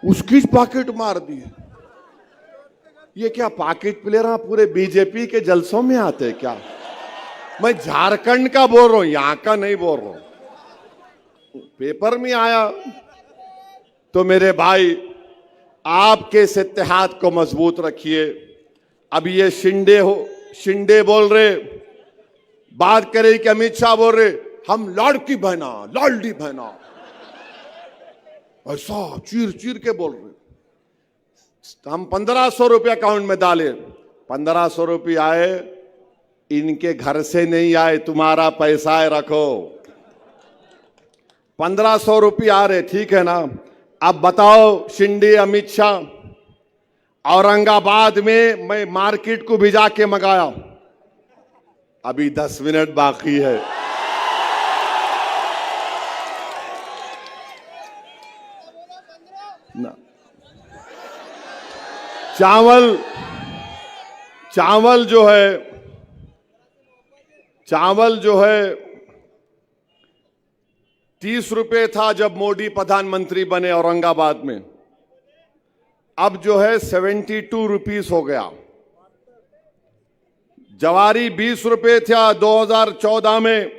उसकी पाकिट मार दी। ये क्या पाकिट प्लेयर पूरे बीजेपी के जलसों में आते हैं क्या? मैं झारखंड का बोल रहा हूं, यहां का नहीं बोल रहा हूं। पेपर में आया। तो मेरे भाई, आपके इस इत्तेहाद को मजबूत रखिए। अब ये शिंदे बोल रहे, बात करे कि अमित शाह बोल रहे हम लाडकी बहना, लाडली बहना, ऐसा चीर चीर के बोल रहे। हम 1500 रुपये अकाउंट में डाले, 1500 रुपये आए, इनके घर से नहीं आए, तुम्हारा पैसा है रखो। 1500 रुपये आ रहे, ठीक है ना? अब बताओ शिंदे, अमित शाह, औरंगाबाद में मैं मार्केट को भी जाके मंगाया, अभी 10 मिनट बाकी है। ना चावल जो है 30 रुपए था जब मोदी प्रधानमंत्री बने औरंगाबाद में, अब जो है 72 रुपीस हो गया। जवारी 20 रुपए था 2014 में,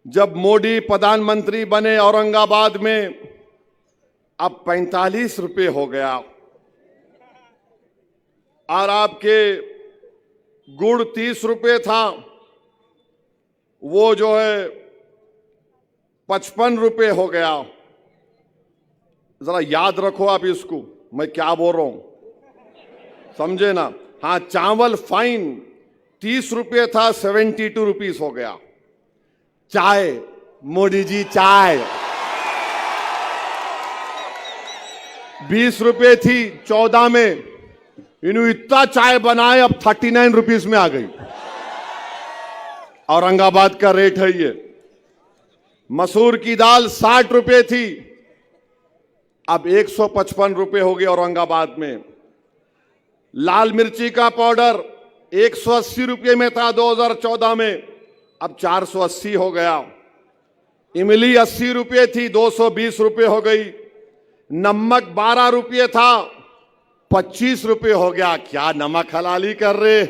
जब मोदी प्रधानमंत्री बने औरंगाबाद में अब 45 रुपये हो गया, और आपके गुड़ 30 रुपये था, वो जो है 55 रुपये हो गया। जरा याद रखो आप इसको, मैं क्या बोल रहा हूं, समझे ना। हाँ, चावल फाइन 30 रुपये था, 72 रुपीस हो गया। चाय, मोदी जी चाय 20 रुपये थी 14 में, इन्होंने इतना चाय बनाए अब 39 रुपीस में आ गई। औरंगाबाद का रेट है ये। मसूर की दाल 60 रुपये थी, अब 155 रुपये हो गई औरंगाबाद में। लाल मिर्ची का पाउडर 180 रुपये में था 2014 में, अब 480 हो गया। इमली 80 रुपये थी, 220 रुपये हो गई। नमक 12 रुपये था, 25 रुपये हो गया। क्या नमक हलाली कर रहे।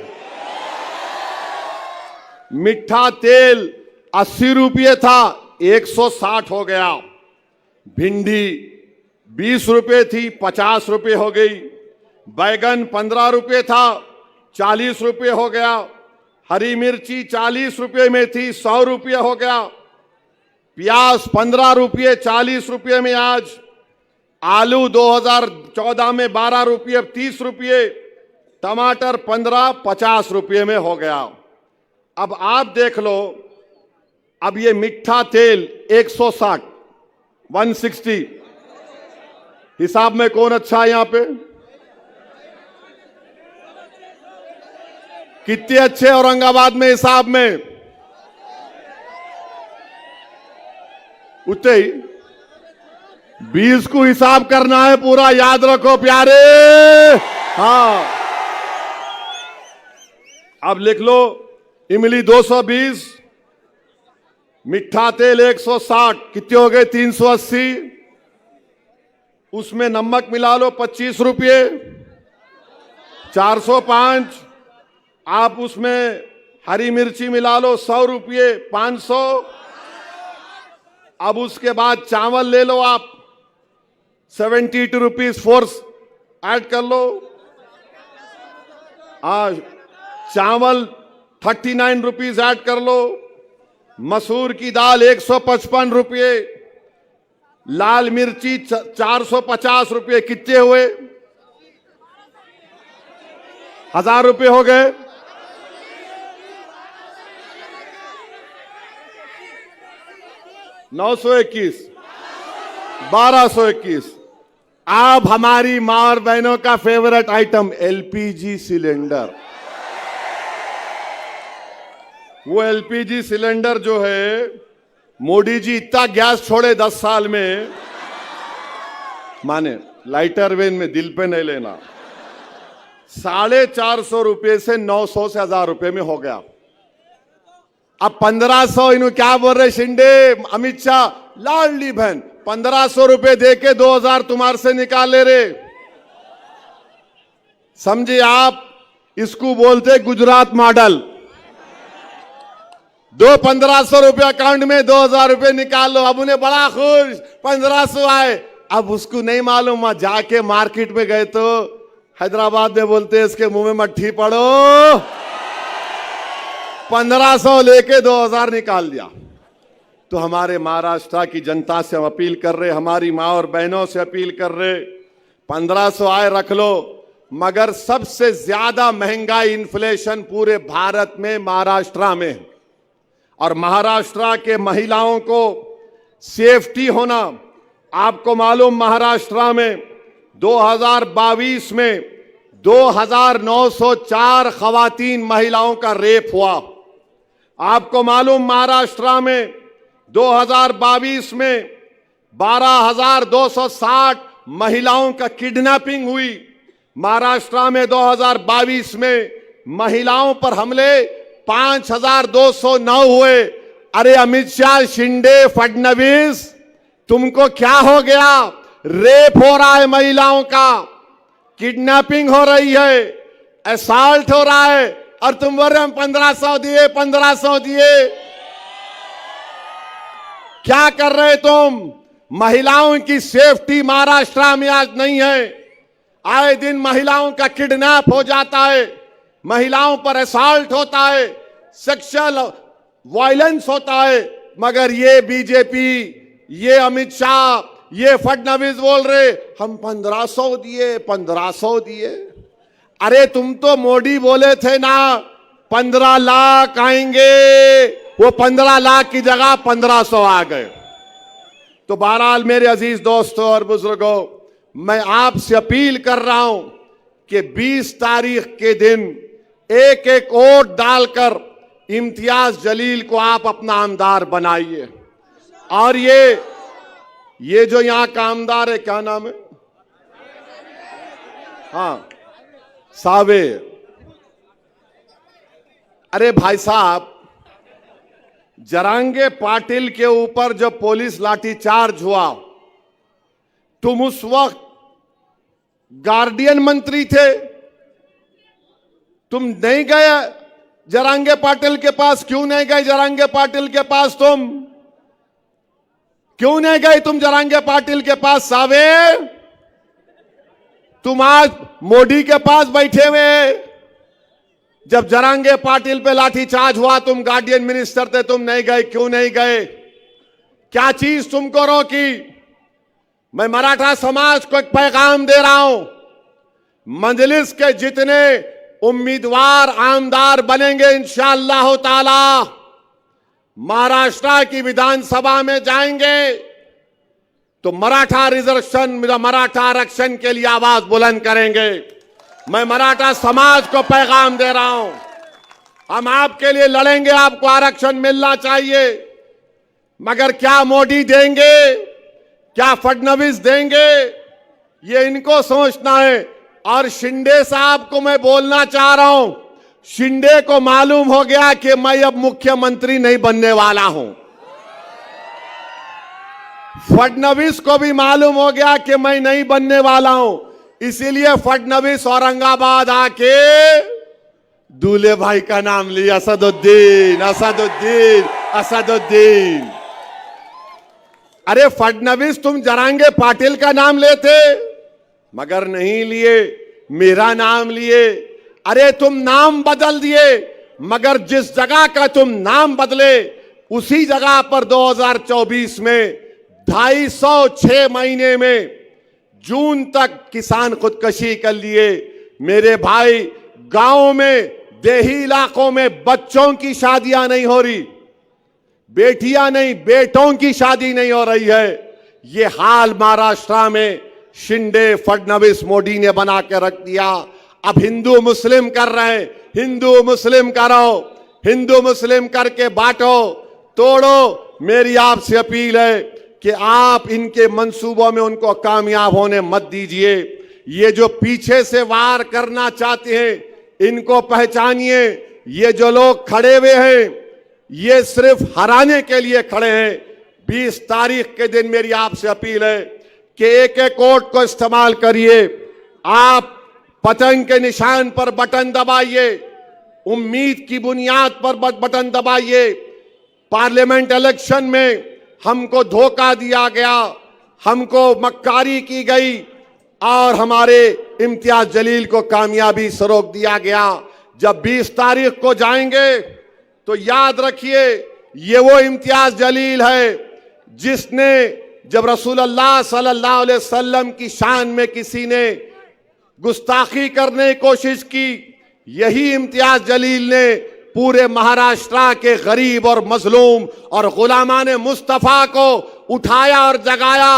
मीठा तेल 80 रुपये था, 160 हो गया। भिंडी 20 रुपये थी, 50 रुपये हो गई। बैगन 15 रुपये था, 40 रुपये हो गया। हरी मिर्ची 40 रुपये में थी, 100 रुपये हो गया। प्याज 15 रुपये, 40 रुपये में आज। आलू 2014 में 12 रुपये, अब 30 रुपये। टमाटर 15, 50 रुपये में हो गया। अब आप देख लो, अब ये मीठा तेल 160, 160 हिसाब में कौन अच्छा है यहां पे? कितने अच्छे औरंगाबाद में हिसाब में? उतने ही 20 को हिसाब करना है पूरा, याद रखो प्यारे। हाँ, अब लिख लो, इमली 220, मीठा तेल 160, कितने हो गए? 380। उसमें नमक मिला लो 25 रुपये, 405। आप उसमें हरी मिर्ची मिला लो 100 रुपये, 500। अब उसके बाद चावल ले लो आप 72 रुपीज, फोर्स ऐड कर लो। चावल 39 रुपीज ऐड कर लो। मसूर की दाल 155 रुपये। लाल मिर्ची 450 रुपये, कितने हुए? 1000 रुपये हो गए। 921, 1221। अब हमारी मां और बहनों का फेवरेट आइटम एलपीजी सिलेंडर। वो एलपीजी सिलेंडर जो है, मोदी जी इतना गैस छोड़े 10 साल में, माने लाइटर वेन में, दिल पे नहीं लेना, 450 रुपये से 900 से 1000 रुपये में हो गया। अब 1500, इन्हों क्या बोल रहे शिंदे, अमित शाह, लाडली बहन 1500 रुपये दे के 2000 तुम्हारे से निकाल ले रहे। समझे आप? इसको बोलते गुजरात मॉडल। 1500 रुपये अकाउंट में, 2000 रुपये निकाल लो। अब उन्हें बड़ा खुश, 1500 आए। अब उसको नहीं मालूम, जाके मार्केट में गए तो हैदराबाद में बोलते हैं इसके मुंह में मट्ठी पड़ो, 1500 लेके 2000 निकाल दिया। तो हमारे महाराष्ट्र की जनता से हम अपील कर रहे, हमारी माँ और बहनों से अपील कर रहे, 1500 आए रख लो, मगर सबसे ज्यादा महंगाई, इन्फ्लेशन पूरे भारत में महाराष्ट्र में है। और महाराष्ट्र के महिलाओं को सेफ्टी होना, आपको मालूम महाराष्ट्र में 2022 में 2904 खवातीन महिलाओं का रेप हुआ। आपको मालूम महाराष्ट्र में 2022 में 12,260 महिलाओं का किडनैपिंग हुई। महाराष्ट्र में 2022 में महिलाओं पर हमले 5,209 हुए। अरे अमित शाह, शिंदे, फडणवीस, तुमको क्या हो गया? रेप हो रहा है महिलाओं का, किडनैपिंग हो रही है, असॉल्ट हो रहा है, और तुम बोल रहे हम 1500 दिए, 1500 दिए। क्या कर रहे तुम? महिलाओं की सेफ्टी महाराष्ट्र में आज नहीं है। आए दिन महिलाओं का किडनैप हो जाता है, महिलाओं पर असॉल्ट होता है, सेक्सुअल वायलेंस होता है, मगर ये बीजेपी, ये अमित शाह, ये फडणवीस बोल रहे हम 1500 दिए, 1500 दिए। अरे तुम तो मोदी बोले थे ना 15 लाख आएंगे, वो 15 लाख की जगह 1500 आ गए। तो बहरहाल मेरे अजीज दोस्तों और बुजुर्गों, मैं आपसे अपील कर रहा हूं कि 20 तारीख के दिन एक एक वोट डालकर इम्तियाज जलील को आप अपना आमदार बनाइए। और ये जो यहां का आमदार है, क्या नाम है? हाँ, सावे। अरे भाई साहब, जरांगे पाटिल के ऊपर जब पुलिस लाठीचार्ज हुआ, तुम उस वक्त गार्डियन मंत्री थे, तुम नहीं गए जरांगे पाटिल के पास? क्यों नहीं गए जरांगे पाटिल के पास? तुम क्यों नहीं गए तुम जरांगे पाटिल के पास? सावे, तुम आज मोदी के पास बैठे हुए, जब जरांगे पाटिल पे लाठीचार्ज हुआ तुम गार्डियन मिनिस्टर थे, तुम नहीं गए। क्यों नहीं गए? क्या चीज तुमको रोकी? मैं मराठा समाज को एक पैगाम दे रहा हूं, मजलिस के जितने उम्मीदवार आमदार बनेंगे इंशाअल्लाह ताला, महाराष्ट्र की विधानसभा में जाएंगे तो मराठा रिजर्वेशन, मराठा आरक्षण के लिए आवाज बुलंद करेंगे। मैं मराठा समाज को पैगाम दे रहा हूं, हम आपके लिए लड़ेंगे, आपको आरक्षण मिलना चाहिए। मगर क्या मोदी देंगे, क्या फडणवीस देंगे, ये इनको सोचना है। और शिंदे साहब को मैं बोलना चाह रहा हूं, शिंदे को मालूम हो गया कि मैं अब मुख्यमंत्री नहीं बनने वाला हूं। फडणवीस को भी मालूम हो गया कि मैं नहीं बनने वाला हूं, इसीलिए फडणवीस औरंगाबाद आके दूल्हे भाई का नाम लिया, असदुद्दीन, असदुद्दीन, असदुद्दीन। अरे फडणवीस, तुम जरांगे पाटिल का नाम लेते, मगर नहीं लिए, मेरा नाम लिए। अरे तुम नाम बदल दिए, मगर जिस जगह का तुम नाम बदले उसी जगह पर 2024 में 256 महीने में जून तक किसान खुदकशी कर लिए। मेरे भाई, गांव में, देही इलाकों में बच्चों की शादियां नहीं हो रही, बेटियां नहीं, बेटों की शादी नहीं हो रही है। ये हाल महाराष्ट्र में शिंदे, फडणवीस, मोदी ने बना के रख दिया। अब हिंदू मुस्लिम कर रहे हैं, हिंदू मुस्लिम करो, हिंदू मुस्लिम करके बांटो, तोड़ो। मेरी आपसे अपील है कि आप इनके मंसूबों में उनको कामयाब होने मत दीजिए। ये जो पीछे से वार करना चाहते हैं, इनको पहचानिए। ये जो लोग खड़े हुए हैं, ये सिर्फ हराने के लिए खड़े हैं। 20 तारीख के दिन मेरी आपसे अपील है कि एक एक वोट को इस्तेमाल करिए। आप पतंग के निशान पर बटन दबाइए, उम्मीद की बुनियाद पर बटन दबाइए। पार्लियामेंट इलेक्शन में हमको धोखा दिया गया, हमको मक्कारी की गई और हमारे इम्तियाज जलील को कामयाबी से रोक दिया गया। जब 20 तारीख को जाएंगे तो याद रखिए, ये वो इम्तियाज जलील है जिसने, जब रसूलुल्लाह सल्लल्लाहु अलैहि वसल्लम की शान में किसी ने गुस्ताखी करने की कोशिश की, यही इम्तियाज जलील ने पूरे महाराष्ट्र के गरीब और मजलूम और गुलामाने मुस्तफा को उठाया और जगाया,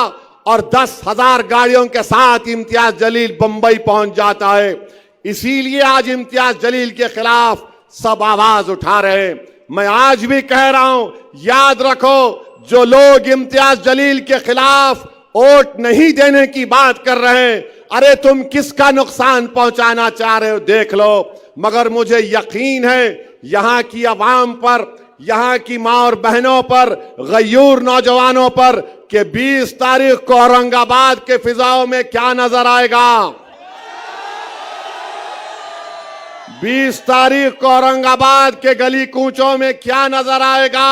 और 10,000 गाड़ियों के साथ इम्तियाज जलील बंबई पहुंच जाता है। इसीलिए आज इम्तियाज जलील के खिलाफ सब आवाज उठा रहे हैं। मैं आज भी कह रहा हूं, याद रखो, जो लोग इम्तियाज जलील के खिलाफ वोट नहीं देने की बात कर रहे हैं, अरे तुम किसका नुकसान पहुंचाना चाह रहे हो, देख लो। मगर मुझे यकीन है यहां की आवाम पर, यहां की मां और बहनों पर, गयूर नौजवानों पर, कि 20 तारीख को औरंगाबाद के फिजाओं में क्या नजर आएगा। 20 तारीख को औरंगाबाद के गली कूचों में क्या नजर आएगा।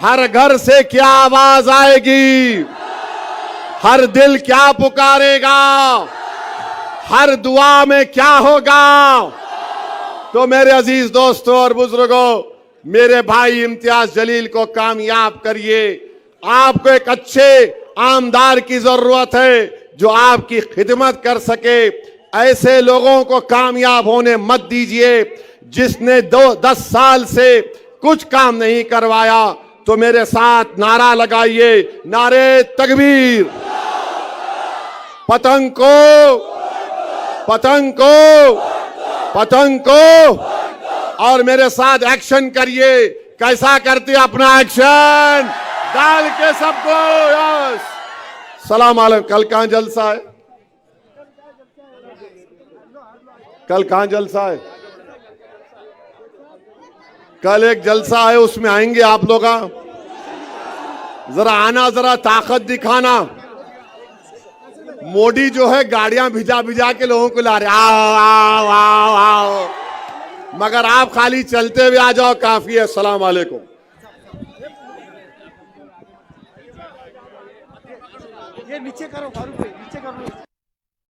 हर घर से क्या आवाज आएगी, हर दिल क्या पुकारेगा, हर दुआ में क्या होगा। तो मेरे अजीज दोस्तों और बुजुर्गों, मेरे भाई इम्तियाज जलील को कामयाब करिए। आपको एक अच्छे आमदार की जरूरत है जो आपकी खिदमत कर सके। ऐसे लोगों को कामयाब होने मत दीजिए। जिसने 10 साल से कुछ काम नहीं करवाया, तो मेरे साथ नारा लगाइए, नारे तकबीर। पतंग को, पतंग को, पतंग को। और मेरे साथ एक्शन करिए। कैसा करते अपना एक्शन डाल के सबको। यस, सलाम अलैकुम। कल कहां जलसा है? कल कहां जलसा है? कल एक जलसा है, उसमें आएंगे आप लोग। जरा आना, जरा ताकत दिखाना। मोदी जो है गाड़ियां भिजा भिजा के लोगों को ला रहे, आओ आओ आओ आओ, मगर आप खाली चलते हुए आ जाओ, काफी है। अस्सलाम वालेकुम। ये नीचे करो फारूक भाई, नीचे करो।